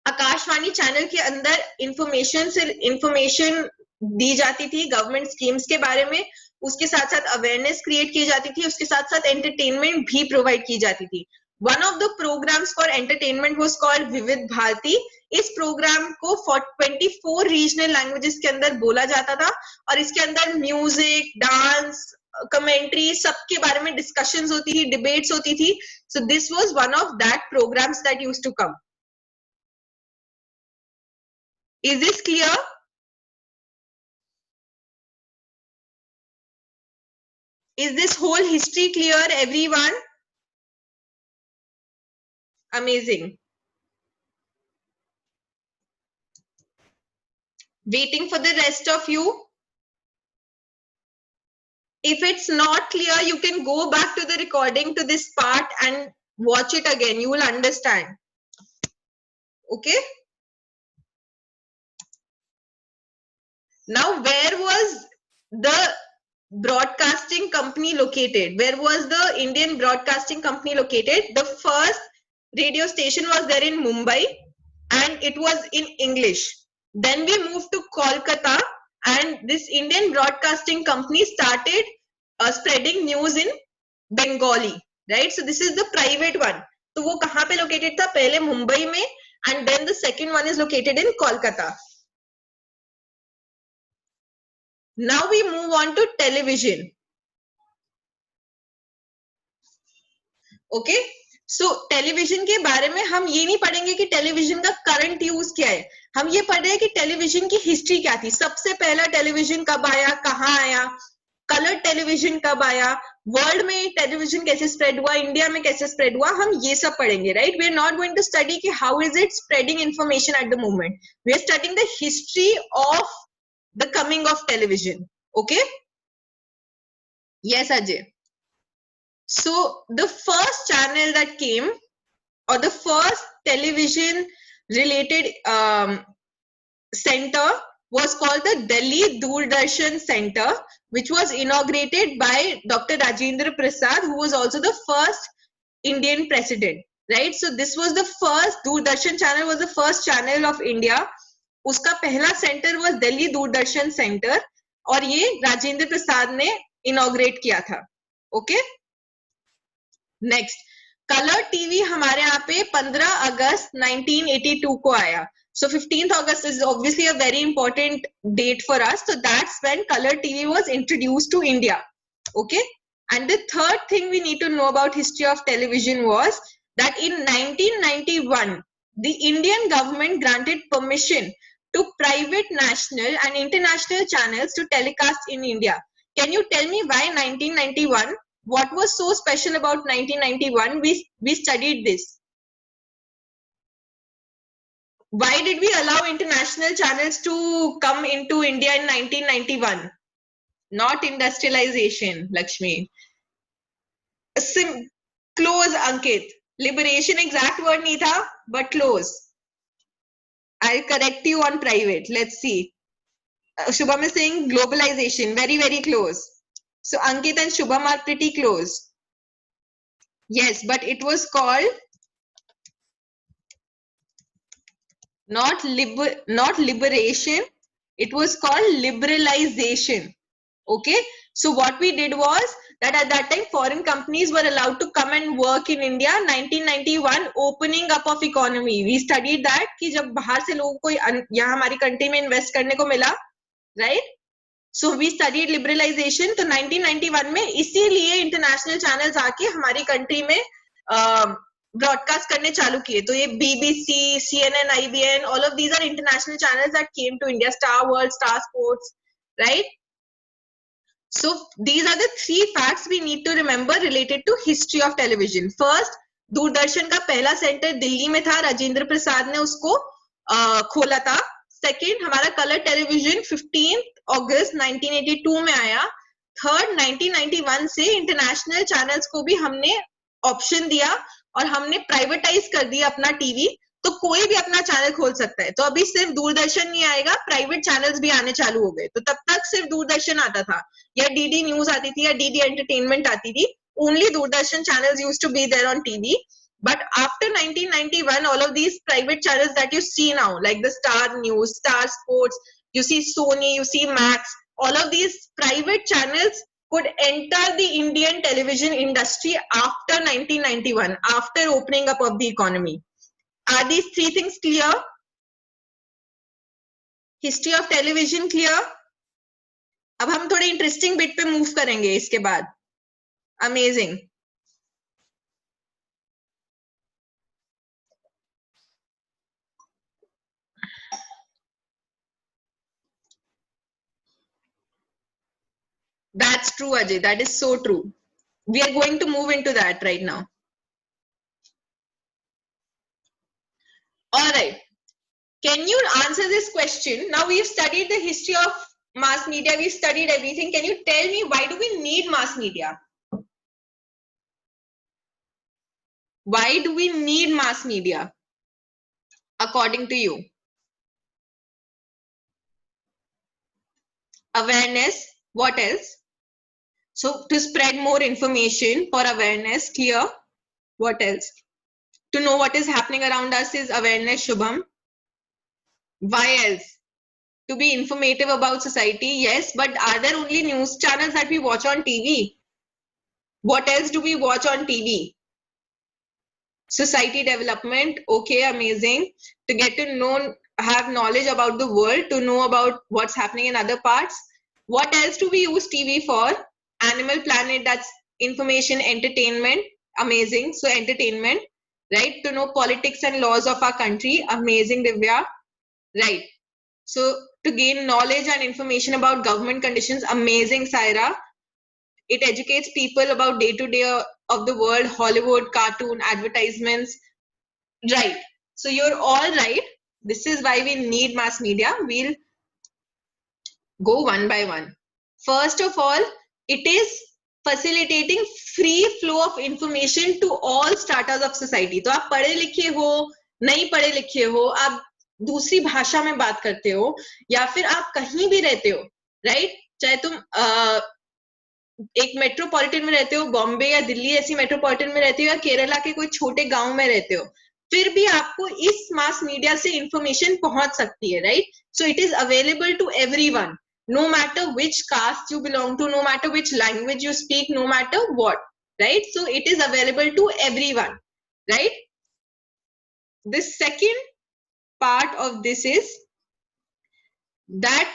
Akashvani channel के अंदर information दी जाती थी government schemes के बारे में, उसके साथ साथ अवेयरनेस क्रिएट की जाती थी, उसके साथ साथ एंटरटेनमेंट भी प्रोवाइड की जाती थी. One of the programmes for entertainment was called Vividh Bharati. इस प्रोग्राम को 24 रीजनल लैंग्वेजेस के अंदर बोला जाता था, और इसके अंदर म्यूजिक, डांस, कमेंट्री, सबके बारे में डिस्कशंस होती थी, डिबेट्स होती थी. So this was one of that programmes that used to come. Is this clear? Is this whole history clear, everyone? Amazing. Waiting for the rest of you. If it's not clear, you can go back to the recording to this part and watch it again. You will understand. Okay? Now, where was the broadcasting company located? Where was the Indian Broadcasting Company located? The first radio station was there in Mumbai and it was in English. Then we moved to Kolkata and this Indian Broadcasting Company started spreading news in Bengali, right? So this is the private one. तो वो कहाँ पे located था? पहले मुंबई में and then the second one is located in Kolkata. Now we move on to television. Okay so television के बारे में हम ये नहीं पढ़ेंगे कि टेलीविजन का करंट यूज क्या है, हम ये पढ़ रहे हैं कि टेलीविजन की हिस्ट्री क्या थी, सबसे पहला टेलीविजन कब आया, कहाँ आया, कलर टेलीविजन कब आया, वर्ल्ड में टेलीविजन कैसे स्प्रेड हुआ, इंडिया में कैसे स्प्रेड हुआ, हम ये सब पढ़ेंगे, right. We are not going to study कि how is it spreading information at the moment, we are studying the history of the coming of television. Okay, yes Ajay. So the first channel that came, or the first television related center was called the Delhi Doordarshan Center, which was inaugurated by Dr. Rajendra Prasad, who was also the first Indian president, right? So this was the first, Doordarshan channel was the first channel of India. उसका पहला center was Delhi Doordarshan Center और ये राजेंद्र प्रसाद ने inaugurate किया था. Okay? Next, colour TV हमारे यहाँ पे 15 अगस्त 1982 को आया. So 15th August is obviously a very important date for us. So that's when color TV was introduced to India. Okay. And the third thing we need to know about history of television was that in 1991, the Indian government granted permission to private national and international channels to telecast in India. Can you tell me why 1991? What was so special about 1991? We studied this. Why did we allow international channels to come into India in 1991? Not industrialization, Lakshmi. Close, Ankit. Liberation exact word nahi tha, but close. I'll correct you on private. Let's see. Shubham is saying globalization. Very, very close. So Ankit and Shubham are pretty close. Yes, but it was called not liberation, it was called liberalization. Okay, so what we did was that at that time foreign companies were allowed to come and work in India. 1991 opening up of economy, we studied that कि जब बाहर से लोगों को यहाँ हमारी country में invest करने को मिला, right? So we studied liberalization. तो 1991 में इसीलिए इंटरनेशनल चैनल्स आके हमारी कंट्री में ब्रॉडकास्ट करने चालू किए. तो ये BBC, CNN, IBN, all of these are international channels that came to India. Star World, Star Sports, right? So these are the three facts we need to remember related to history of television. First, Doordarshan का पहला centre Delhi में था, राजेंद्र प्रसाद ने उसको खोला था. Second, हमारा colour television 15 अगस्त 1982 में आया. थर्ड, 1991 से इंटरनेशनल चैनल्स को भी हमने ऑप्शन दिया और हमने प्राइवेटाइज कर दिया अपना टीवी, तो कोई भी अपना चैनल खोल सकता है. तो अभी सिर्फ दूरदर्शन नहीं आएगा, प्राइवेट चैनल्स भी आने चालू हो गए. तो तब तक सिर्फ दूरदर्शन आता था या डीडी न्यूज आती थी या डीडी एंटरटेनमेंट आती थी. Only Doordarshan channels used to be there on TV. But after 1991, all of these private channels that you see now, like the Star News, Star Sports, you see Sony, you see Max, all of these private channels could enter the Indian television industry after 1991, after opening up of the economy. Are these three things clear? History of television clear? अब हम थोड़े interesting bit पे move करेंगे इसके बाद. Amazing. That's true, Ajay. That is so true. We are going to move into that right now. All right. Can you answer this question? Now we've studied the history of mass media. We've studied everything. Can you tell me why do we need mass media? Why do we need mass media, according to you? awareness. What else? So to spread more information for awareness, clear. What else? To know what is happening around us is awareness, Shubham. Why else? To be informative about society, yes, but are there only news channels that we watch on TV? What else do we watch on TV? Society development, okay, amazing. To get to know, have knowledge about the world, to know about what's happening in other parts. What else do we use TV for? Animal Planet, that's information, entertainment, amazing. So entertainment, right? To know politics and laws of our country, amazing, Divya, right? So to gain knowledge and information about government conditions, amazing, Saira. It educates people about day-to-day of the world, Hollywood, cartoon, advertisements, right? So you're all right. This is why we need mass media. We'll go one by one. First of all, it is facilitating free flow of information to all stratas of society. तो आप पढ़े लिखे हो, नहीं पढ़े लिखे हो, आप दूसरी भाषा में बात करते हो, या फिर आप कहीं भी रहते हो, right? चाहे तुम एक मेट्रोपॉलिटन में रहते हो, बॉम्बे या दिल्ली ऐसी मेट्रोपॉलिटन में रहते हो, या केरला के कोई छोटे गांव में रहते हो, फिर भी आपको इस मास मीडिया से इंफॉर्मेशन पहुंच सकती है, right? So it is available to everyone, no matter which caste you belong to, no matter which language you speak, no matter what, right? So it is available to everyone, right? The second part of this is that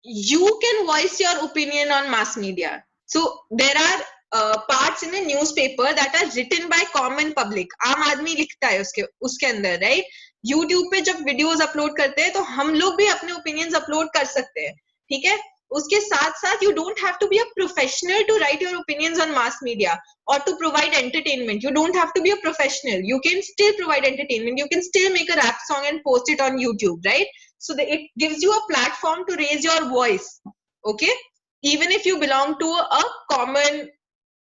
you can voice your opinion on mass media. So there are parts in a newspaper that are written by common public. आम आदमी लिखता है उसके अंदर, right? YouTube पे जब videos upload करते हैं तो हम लोग भी अपने ओपिनियंस अपलोड कर सकते हैं, ठीक है? उसके साथ साथ you don't have to be a professional to write your opinions on mass media or to provide entertainment. You don't have to be a professional. You can still provide entertainment. You can still make a rap song and post it on YouTube, right? So it gives you a platform to raise your voice, okay? Even if you belong to a common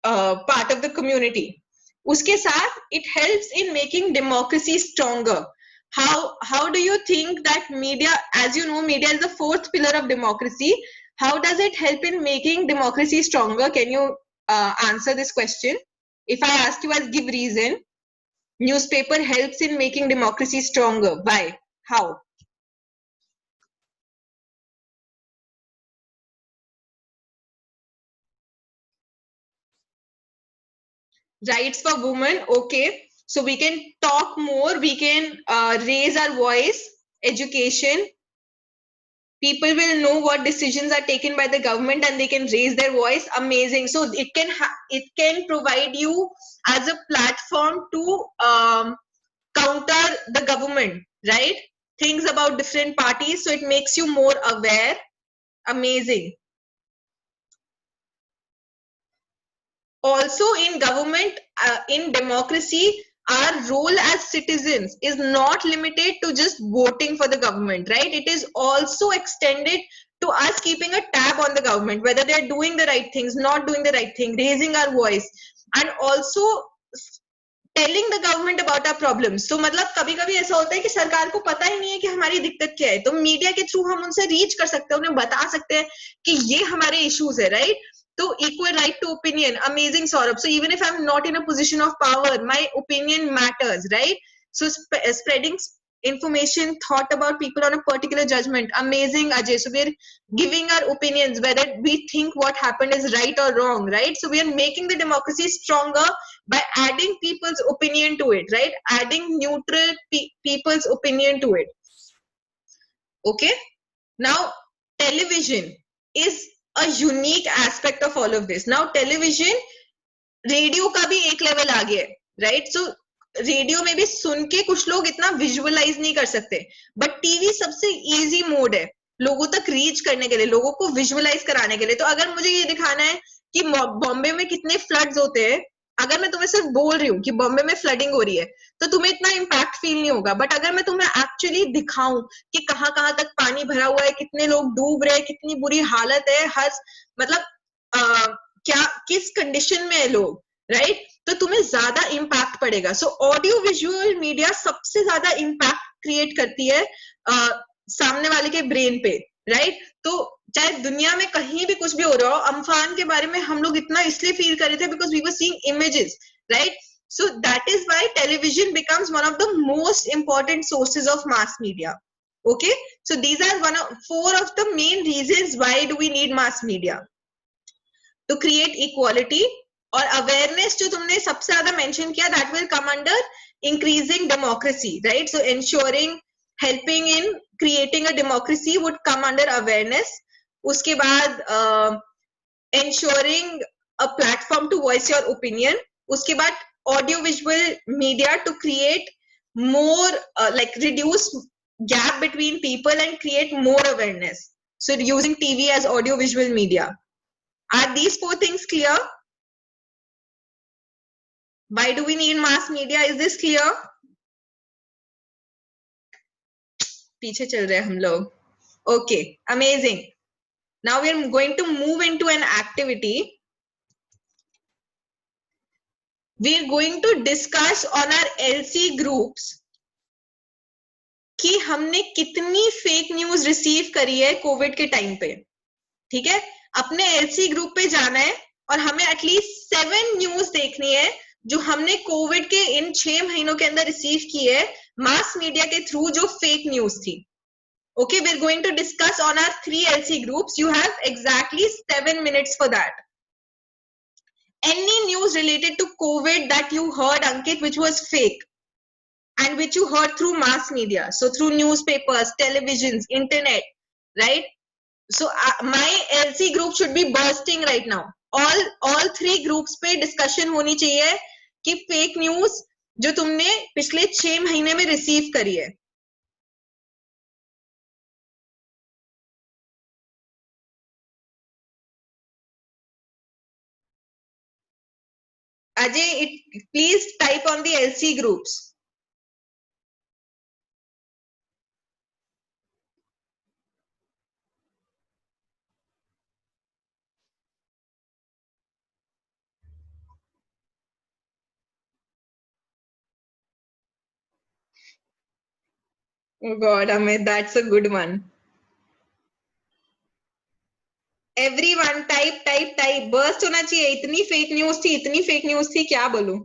part of the community. उसके साथ it helps in making democracy stronger. How do you think that media, as you know, media is the fourth pillar of democracy. How does it help in making democracy stronger? Can you answer this question? If I ask you as give reason, newspaper helps in making democracy stronger. Why? How? Rights for women, okay. So we can talk more, we can raise our voice. Education, people will know what decisions are taken by the government and they can raise their voice, amazing. So it can provide you as a platform to counter the government, right? Things about different parties, so it makes you more aware, amazing. Also in government, in democracy, our role as citizens is not limited to just voting for the government, right? It is also extended to us keeping a tab on the government, whether they're doing the right things, not doing the right thing, raising our voice, and also telling the government about our problems. तो मतलब कभी कभी ऐसा होता है कि सरकार को पता ही नहीं है कि हमारी दिक्कत क्या है, तो मीडिया के थ्रू हम उनसे रीच कर सकते हैं, उन्हें बता सकते हैं कि ये हमारे इश्यूज है, राइट? तो equal right to opinion, amazing, Saurabh. So even if I'm not in a position of power, my opinion matters, right? So spreading information, thought about people on a particular judgment, amazing, Ajay. So we're giving our opinions, whether we think what happened is right or wrong, right? So we are making the democracy stronger by adding people's opinion to it, right? Adding neutral people's opinion to it. Okay? Now, television is a unique aspect of all of this. Now, television, radio का भी एक level आगे है, right? सो radio में भी सुन के कुछ लोग इतना विजुअलाइज नहीं कर सकते, बट टीवी सबसे इजी मोड है लोगों तक रीच करने के लिए, लोगों को विजुअलाइज कराने के लिए. तो अगर मुझे ये दिखाना है कि बॉम्बे में कितने फ्लड्स होते हैं, अगर मैं तुम्हें सिर्फ बोल रही हूँ कि बॉम्बे में फ्लडिंग हो रही है, तो तुम्हें इतना इम्पैक्ट फील नहीं होगा. बट अगर मैं तुम्हें एक्चुअली दिखाऊं कि कहाँ कहाँ तक पानी भरा हुआ है, कितने लोग डूब रहे हैं, कितनी बुरी हालत है, हर मतलब क्या किस कंडीशन में है लोग, राइट? तो तुम्हें ज्यादा इम्पैक्ट पड़ेगा. सो ऑडियो विजुअल मीडिया सबसे ज्यादा इम्पैक्ट क्रिएट करती है सामने वाले के ब्रेन पे, राइट? तो चाहे दुनिया में कहीं भी कुछ भी हो रहा हो, अम्फान के बारे में हम लोग इतना इसलिए फील कर रहे थे because we were seeing images, right? So that is why television becomes one of the most important sources of mass media. Okay, so these are four of the main reasons why do we need mass media. To create equality और awareness जो तुमने सबसे ज्यादा mention किया, that will come under increasing democracy, right? So ensuring, helping in creating a democracy would come under awareness. उसके बाद ensuring a platform to voice your opinion. उसके बाद audio visual media to create more like reduce gap between people and create more awareness. So using TV as audio visual media. Are these four things clear? Why do we need mass media? Is this clear? पीछे चल रहे हैं हम लोग. Okay, amazing. Now we are going to move into an activity. We are going to discuss on our LC groups कि हमने कितनी fake news receive करी है कोविड के टाइम पे. ठीक है, अपने एलसी ग्रुप पे जाना है और हमें एटलीस्ट 7 न्यूज देखनी है जो हमने कोविड के इन 6 महीनों के अंदर रिसीव की है मास मीडिया के थ्रू, जो फेक न्यूज थी. Okay, we're going to discuss on our 3 LC groups. You have exactly 7 minutes for that. Any news related to COVID that you heard, Ankit, which was fake and which you heard through mass media, so through newspapers, televisions, internet, right? So my LC group should be bursting right now. All 3 groups पे discussion होनी चाहिए कि fake news जो तुमने पिछले 6 महीने में receive करी है. Ajay, please type on the LC groups. Oh God, Amit, that's a good one. Everyone type burst होना चाहिए. इतनी fake news थी क्या बोलूं.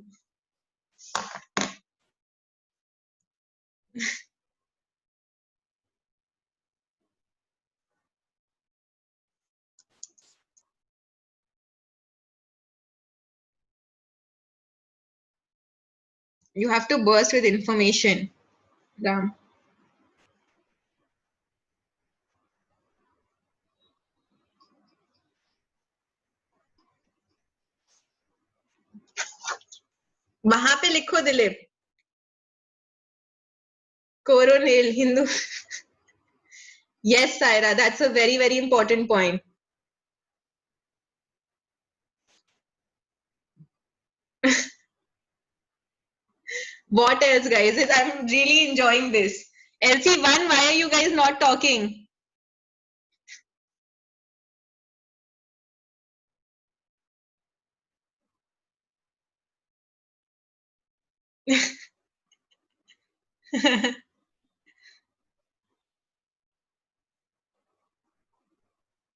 You have to burst with information. Ram. वहां पे लिखो Dilip. Coronel Hindu. Yes, Saira, that's a very, very important point. What else, guys? I'm really enjoying this. LC1, why are you guys not talking?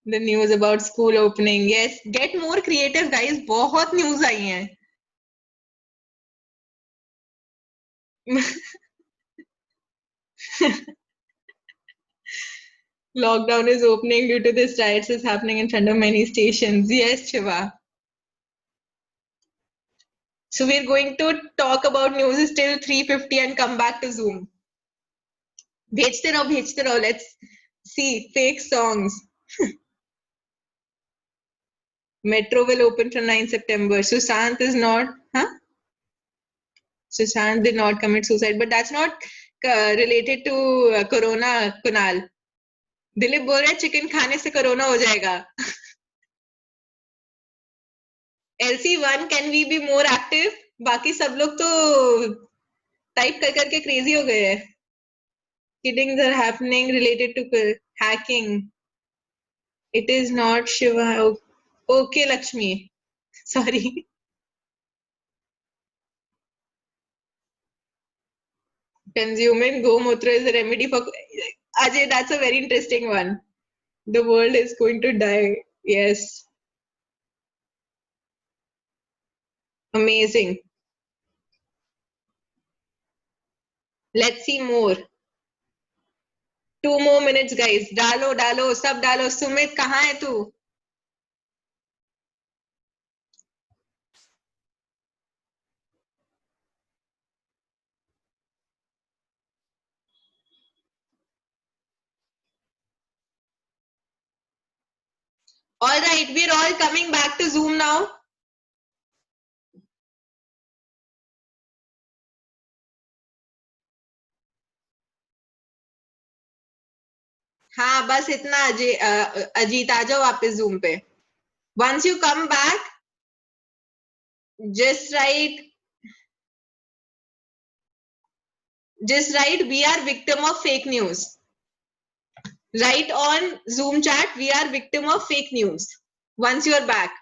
The news about school opening. Yes, get more creative, guys. बहुत news आई हैं. Lockdown is opening due to this riots is happening in front of many stations. Yes, Shiva. So we're going to talk about news till 3:50 and come back to Zoom. भेजते रहो. Let's see fake songs. Metro will open from 9 September. Sushant is not, huh? Sushant did not commit suicide, but that's not related to corona, Kunal. Dilip बोल रहा है chicken खाने से corona हो जाएगा. LC1, can we be more active? बाकी सब लोग तो टाइप कर करके क्रेजी हो गए हैं. Killings are happening related to hacking. It is not Shiva. Okay, Lakshmi. Sorry. Consuming gomutra is a remedy for. Ajay, that's a very interesting one. The world is going to die. Yes. Amazing. Let's see more. 2 more minutes, guys. डालो डालो सब डालो. सुमित कहाँ है तू? All right, we're all coming back to Zoom now. हाँ बस इतना. अजीत आ जाओ वापस Zoom पे. Once you come back, just write we are victim of fake news. Write on Zoom chat, we are victim of fake news. Once you are back.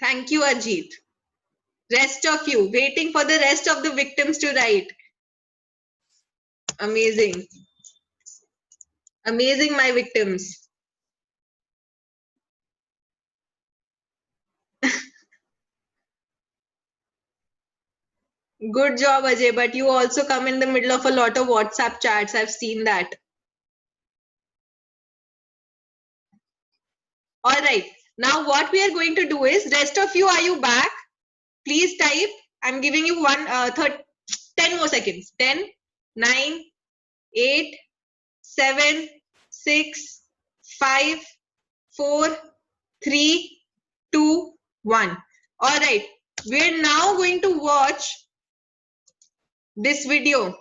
Thank you, Ajit. Rest of you, waiting for the rest of the victims to write. Amazing. Amazing, my victims. Good job, Ajay, but you also come in the middle of a lot of WhatsApp chats. I've seen that. All right. Now what we are going to do is, rest of you, are you back? Please type. I'm giving you 10 more seconds. 10, 9, 8, 7, 6, 5, 4, 3, 2, 1. All right. We're now going to watch this video.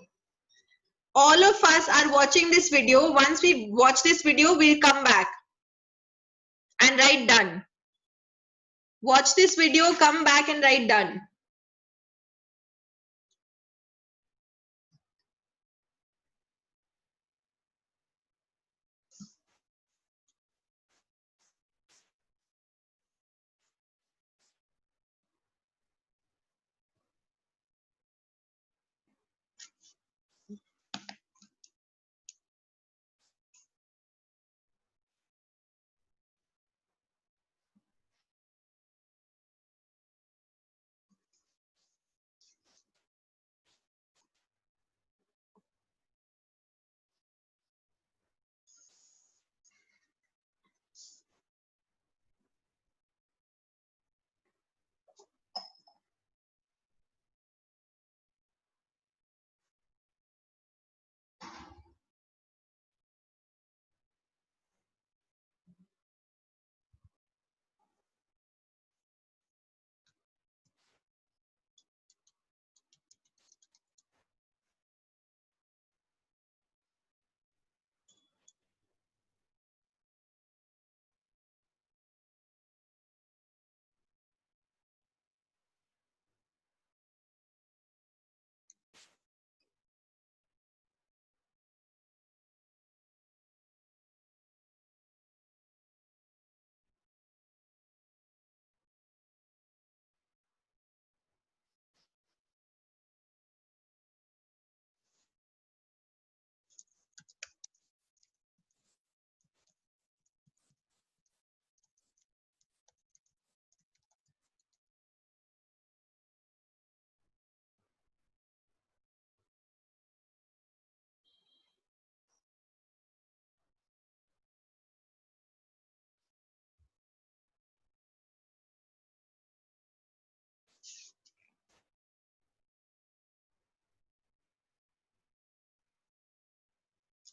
All of us are watching this video. Once we watch this video, we'll come back and write done. Watch this video, come back and write done.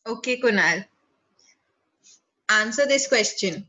Okay, Kunal. Answer this question.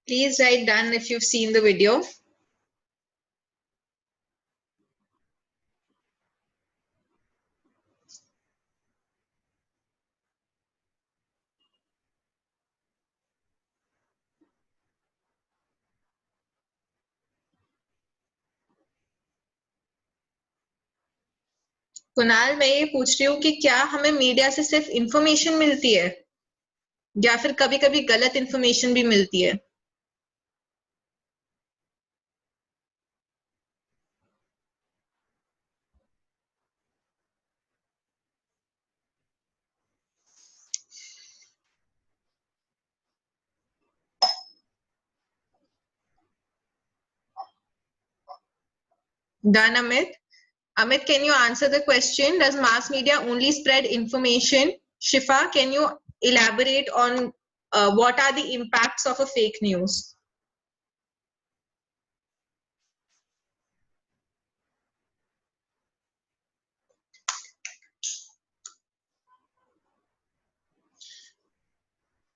Please write done if you've seen the video. Kunal, मैं ये पूछ रही हूँ कि क्या हमें media से सिर्फ इंफॉर्मेशन मिलती है या फिर कभी कभी गलत इंफॉर्मेशन भी मिलती है? Done, Amit. Amit, can you answer the question? Does mass media only spread information? Shifa, can you elaborate on what are the impacts of a fake news?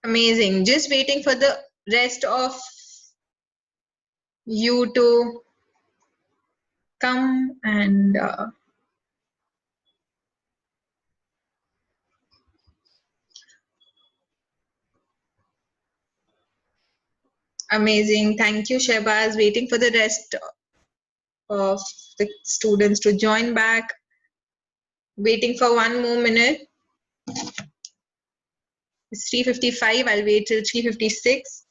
Amazing. Just waiting for the rest of you to come and amazing. Thank you, Shehbaz. Waiting for the rest of the students to join back. Waiting for one more minute. It's 3:55. I'll wait till 3:56.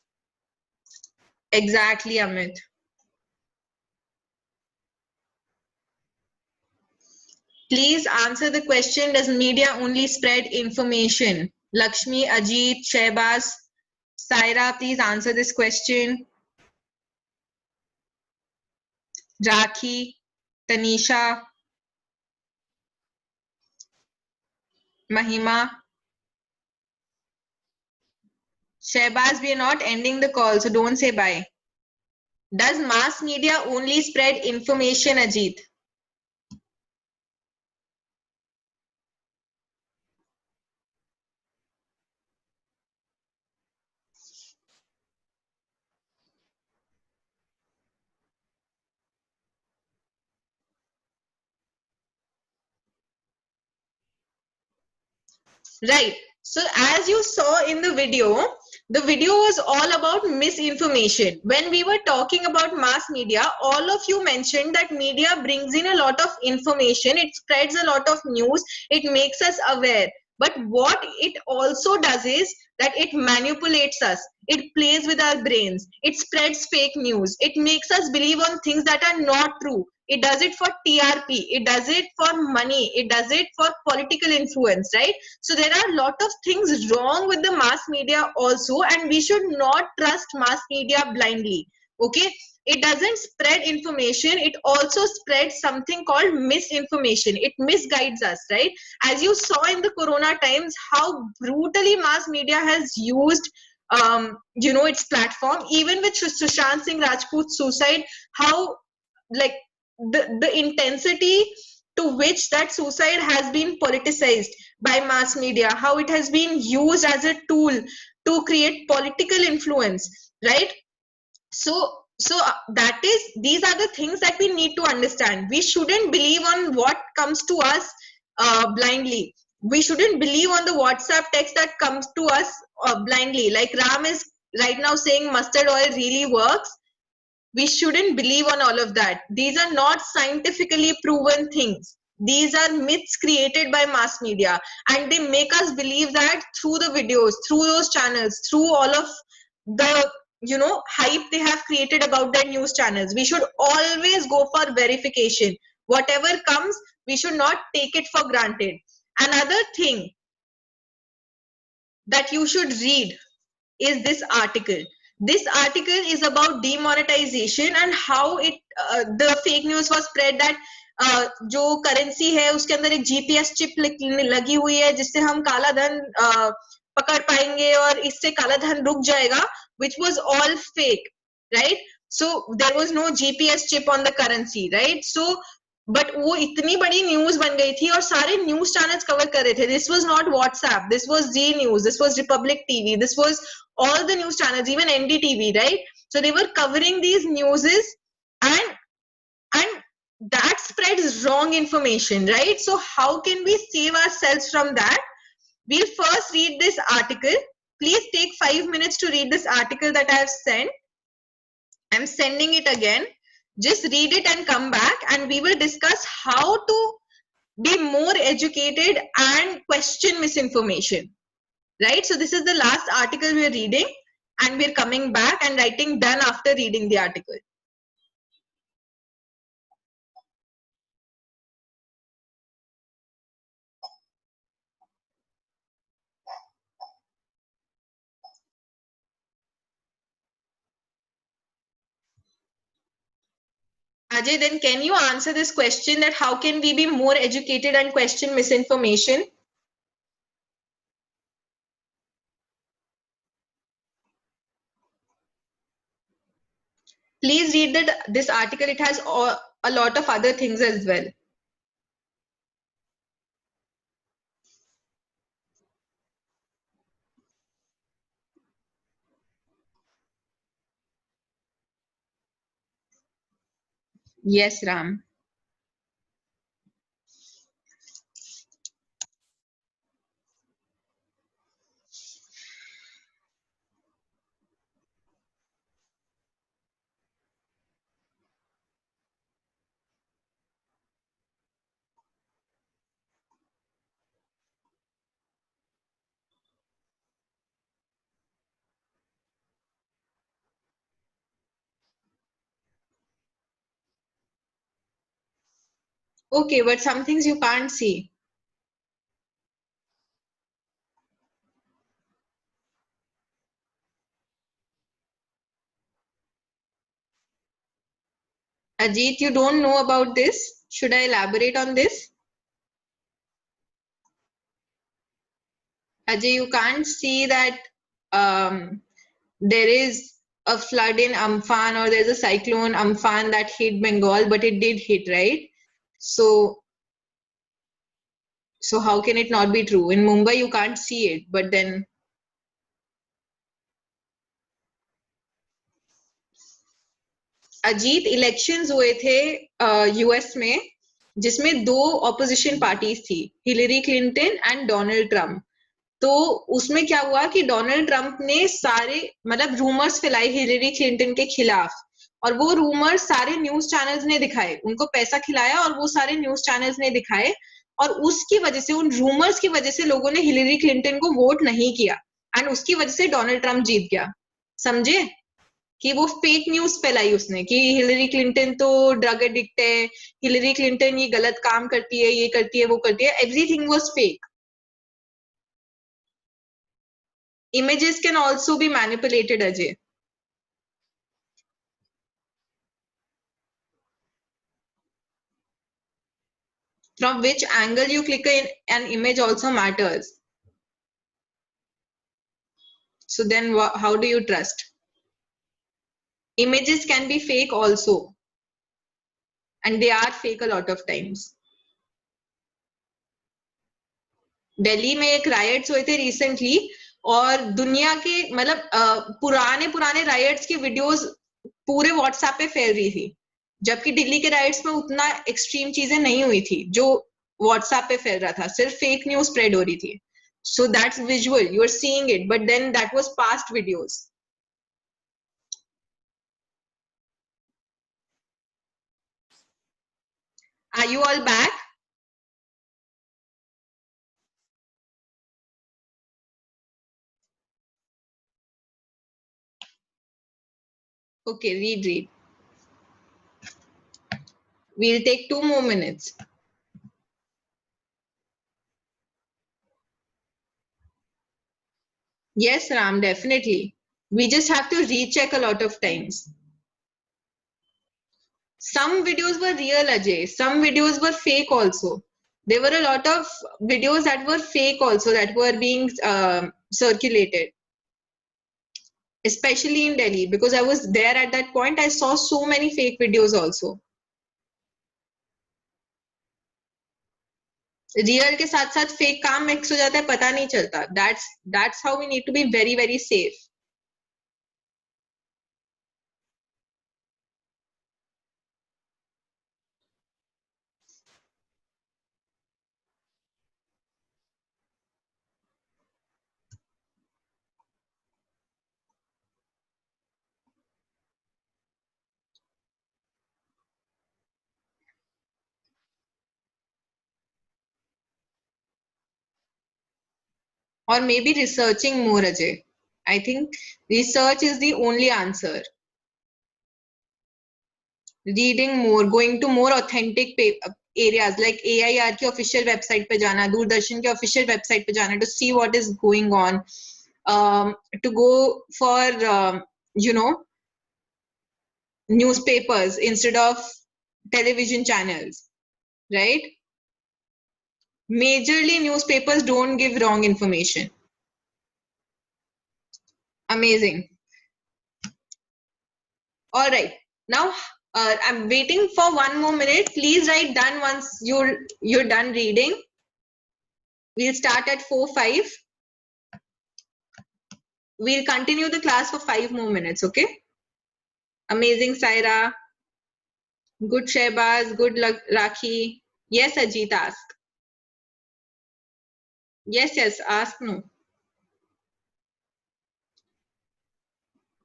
Exactly, Amit. Please answer the question, does media only spread information? Lakshmi, Ajit, Shehbaz, Saira, please answer this question. Rakhi, Tanisha, Mahima. Shehbaz, we are not ending the call, so don't say bye. Does mass media only spread information, Ajit? Right. So as you saw in the video was all about misinformation. When we were talking about mass media, all of you mentioned that media brings in a lot of information, it spreads a lot of news, it makes us aware. But what it also does is that it manipulates us. It plays with our brains. It spreads fake news. It makes us believe on things that are not true. It does it for TRP. It does it for money. It does it for political influence, right? So there are a lot of things wrong with the mass media also, and we should not trust mass media blindly. Okay, it doesn't spread information, it also spreads something called misinformation. It misguides us, right? As you saw in the corona times, how brutally mass media has used its platform. Even with Sushant Singh Rajput's suicide, how, like, the intensity to which that suicide has been politicized by mass media, how it has been used as a tool to create political influence, right? So that is, these are the things that we need to understand. We shouldn't believe on what comes to us blindly. We shouldn't believe on the WhatsApp text that comes to us blindly. Like Ram is right now saying mustard oil really works. We shouldn't believe on all of that. These are not scientifically proven things. These are myths created by mass media, and they make us believe that through the videos, through those channels, through all of the hype they have created about their news channels. We should always go for verification. Whatever comes, we should not take it for granted. Another thing that you should read is this article. This article is about demonetization and how it the fake news was spread that जो currency है उसके अंदर एक GPS chip लगी हुई है जिससे हम काला धन पकड़ पाएंगे और इससे काला धन रुक जाएगा, which was all fake, right? So there was no GPS chip on the currency, right? So but वो इतनी बड़ी न्यूज बन गई थी और सारे न्यूज चैनल्स कवर कर रहे थे. This was not WhatsApp, this was Zee News, this was Republic TV, this was all the news channels, even NDTV, right? So they were covering these newses, and that spreads wrong information, right? So how can we save ourselves from that? We'll first read this article. Please take 5 minutes to read this article that I have sent. I'm sending it again. Just read it and come back, and we will discuss how to be more educated and question misinformation. Right? So this is the last article we're reading, and we're coming back and writing done after reading the article. Ajay, then can you answer this question that how can we be more educated and question misinformation? Please read this article. It has a lot of other things as well. Yes, Ram. Okay, but some things you can't see. Ajit, you don't know about this? Should I elaborate on this? Ajay, you can't see that there is a flood in Amphan or there's a cyclone Amphan that hit Bengal, but it did hit, right? So, so how can it not be true? In Mumbai, you can't see it, but then Ajit elections हुए थे US में, जिसमें दो opposition parties थी, Hillary Clinton and Donald Trump. तो उसमें क्या हुआ कि डोनाल्ड ट्रम्प ने सारे मतलब रूमर्स फैलाए हिलरी क्लिंटन के खिलाफ, और वो रूमर्स सारे न्यूज चैनल्स ने दिखाए, उनको पैसा खिलाया और वो सारे न्यूज चैनल्स ने दिखाए, और उसकी वजह से, उन रूमर्स की वजह से लोगों ने हिलरी क्लिंटन को वोट नहीं किया, एंड उसकी वजह से डोनाल्ड ट्रम्प जीत गया। समझे कि वो फेक न्यूज फैलाई उसने कि हिलरी क्लिंटन तो ड्रग एडिक्ट है, हिलरी क्लिंटन ये गलत काम करती है, ये करती है, वो करती है, everything was fake. Images can also be manipulated, Ajay. From which angle you click an image also matters. So then how do you trust? Images can be fake also, and they are fake a lot of times. Delhi में एक rights हुए थे recently, और दुनिया के मतलब पुराने पुराने राइट्स की वीडियोस पूरे व्हाट्सएप पे फैल रही थी, जबकि दिल्ली के राइट्स में उतना एक्सट्रीम चीजें नहीं हुई थी जो व्हाट्सएप पे फैल रहा था, सिर्फ फेक न्यूज स्प्रेड हो रही थी। So that's visual, you are seeing it, but then that was past videos. Are you all back? Okay, read. We'll take 2 more minutes. Yes, Ram, definitely. We just have to recheck a lot of times. Some videos were real, Ajay. Some videos were fake also. There were a lot of videos that were fake also that were being circulated, especially in Delhi, because I was there at that point. I saw so many fake videos also. Real के साथ साथ fake काम mix हो जाता है, पता नहीं चलता. That's how we need to be very very safe. or maybe researching more, Ajay. I think research is the only answer. Reading more, going to more authentic areas like AIR की official website पे जाना, दूरदर्शन के official website पे जाना to see what is going on, to go for you know, newspapers instead of television channels, right? Majorly newspapers don't give wrong information. Amazing. All right. Now I'm waiting for one more minute. Please write done once you're done reading. We'll start at 4:05. We'll continue the class for 5 more minutes, okay? Amazing, Saira. Good, Shehbaz. Good luck, Rakhi. Yes, Ajit, ask. Yes, ask no.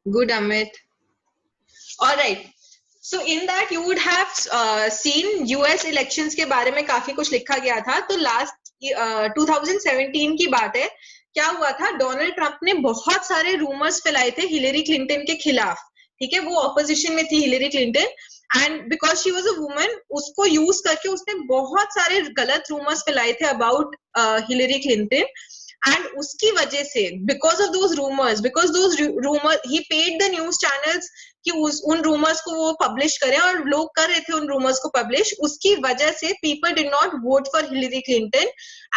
Good, Amit. All right. So in that you would have seen US elections के बारे में काफी कुछ लिखा गया था. तो last 2017 की बात है. क्या हुआ था, डोनाल्ड ट्रंप ने बहुत सारे रूमर्स फैलाए थे हिलेरी क्लिंटन के खिलाफ. ठीक है, वो ऑपोजिशन में थी Hillary Clinton, and because she was a woman, उसको यूज करके उसने बहुत सारे गलत रूमर्स फैलाए थे अबाउट हिलेरी क्लिंटन. एंड उसकी वजह से because of those rumours he paid the news channels कि उन रूमर्स को वो पब्लिश करें, और लोग कर रहे थे उन रूमर्स को पब्लिश. उसकी वजह से people did not vote for Hillary Clinton,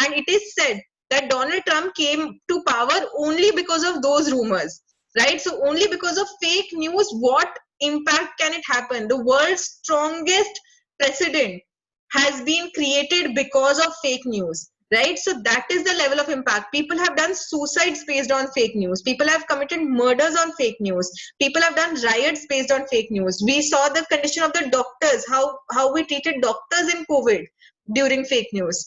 and it is said that Donald Trump came to power only because of those rumors, right? So only because of fake news, what impact can it happen? The world's strongest president has been created because of fake news, right? So that is the level of impact. People have done suicides based on fake news. People have committed murders on fake news. People have done riots based on fake news. We saw the condition of the doctors, how we treated doctors in COVID during fake news.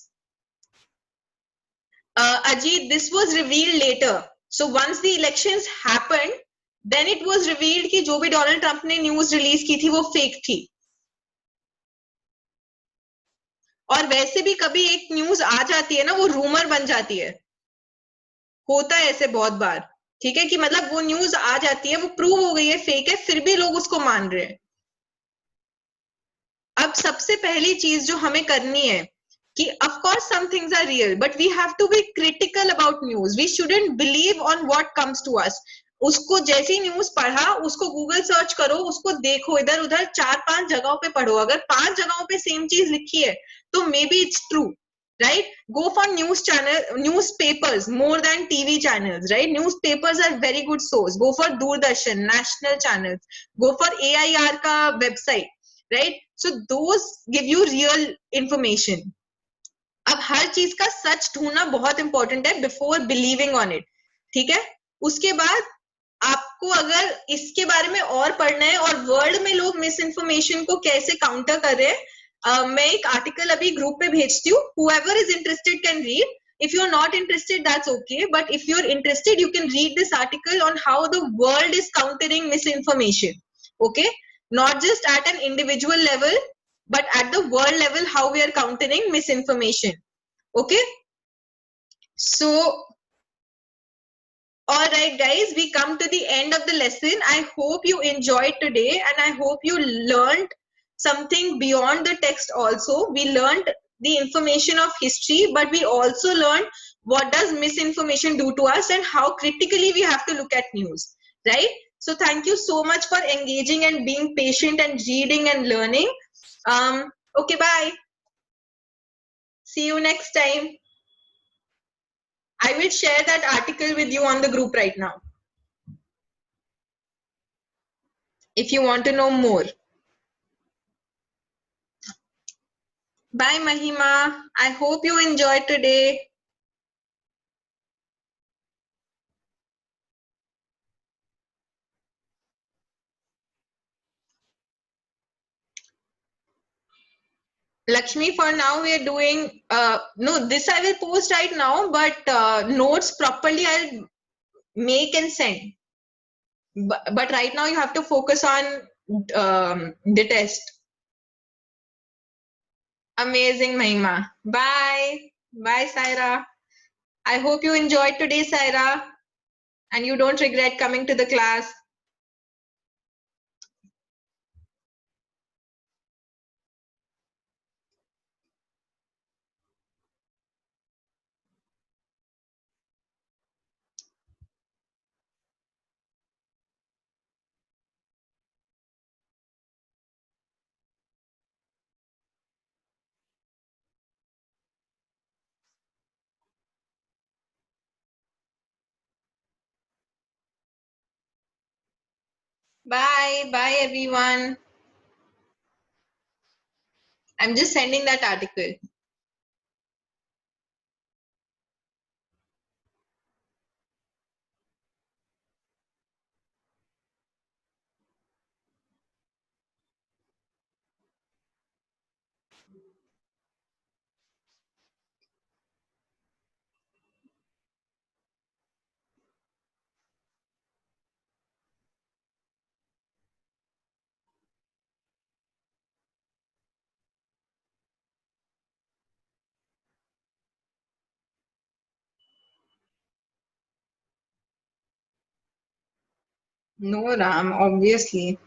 Ajit, this was revealed later. So once the elections happened, then it was revealed कि जो भी Donald Trump ने news release की थी वो fake थी. और वैसे भी कभी एक न्यूज आ जाती है ना, वो रूमर बन जाती है. होता है ऐसे बहुत बार. ठीक है, कि मतलब वो न्यूज आ जाती है, वो प्रूव हो गई है फेक है, फिर भी लोग उसको मान रहे हैं. अब सबसे पहली चीज जो हमें करनी है कि of course some things are real, but we have to be critical about news. We shouldn't believe on what comes to us. उसको जैसी न्यूज पढ़ा, उसको गूगल सर्च करो, उसको देखो, इधर उधर 4-5 जगहों पे पढ़ो. अगर 5 जगहों पे सेम चीज लिखी है तो may be it's true, right? Go for newspapers more than TV channels, right? Newspapers are very good source. Go for Doordarshan, national channels. Go for AIR ka website, right? So those give you real information. अब हर चीज का सच ढूंढना बहुत important है before believing on it. ठीक है, उसके बाद आपको अगर इसके बारे में और पढ़ना है और वर्ल्ड में लोग मिस इन्फॉर्मेशन को कैसे काउंटर कर रहे हैं, मैं एक आर्टिकल अभी ग्रुप पे भेजती हूँ. whoever is interested can read. If you're not interested, that's okay, but if you're interested, you can read this article on how the world is countering misinformation. Okay, not just at an individual level, but at the world level, how we are countering misinformation. Okay, so all right guys, we come to the end of the lesson. I hope you enjoyed today, and I hope you learned something beyond the text also. We learned the information of history, but we also learned what does misinformation do to us and how critically we have to look at news, right? So thank you so much for engaging and being patient and reading and learning. Okay, bye. See you next time. I will share that article with you on the group right now, if you want to know more. Bye, Mahima. I hope you enjoyed today. Lakshmi, for now we are doing, no, this I will post right now, but notes properly I'll make and send. But right now you have to focus on the test. Amazing, Mahima. Bye. Bye, Saira. I hope you enjoyed today, Saira, and you don't regret coming to the class. Bye. Bye, everyone. I'm just sending that article. No, Ram, obviously.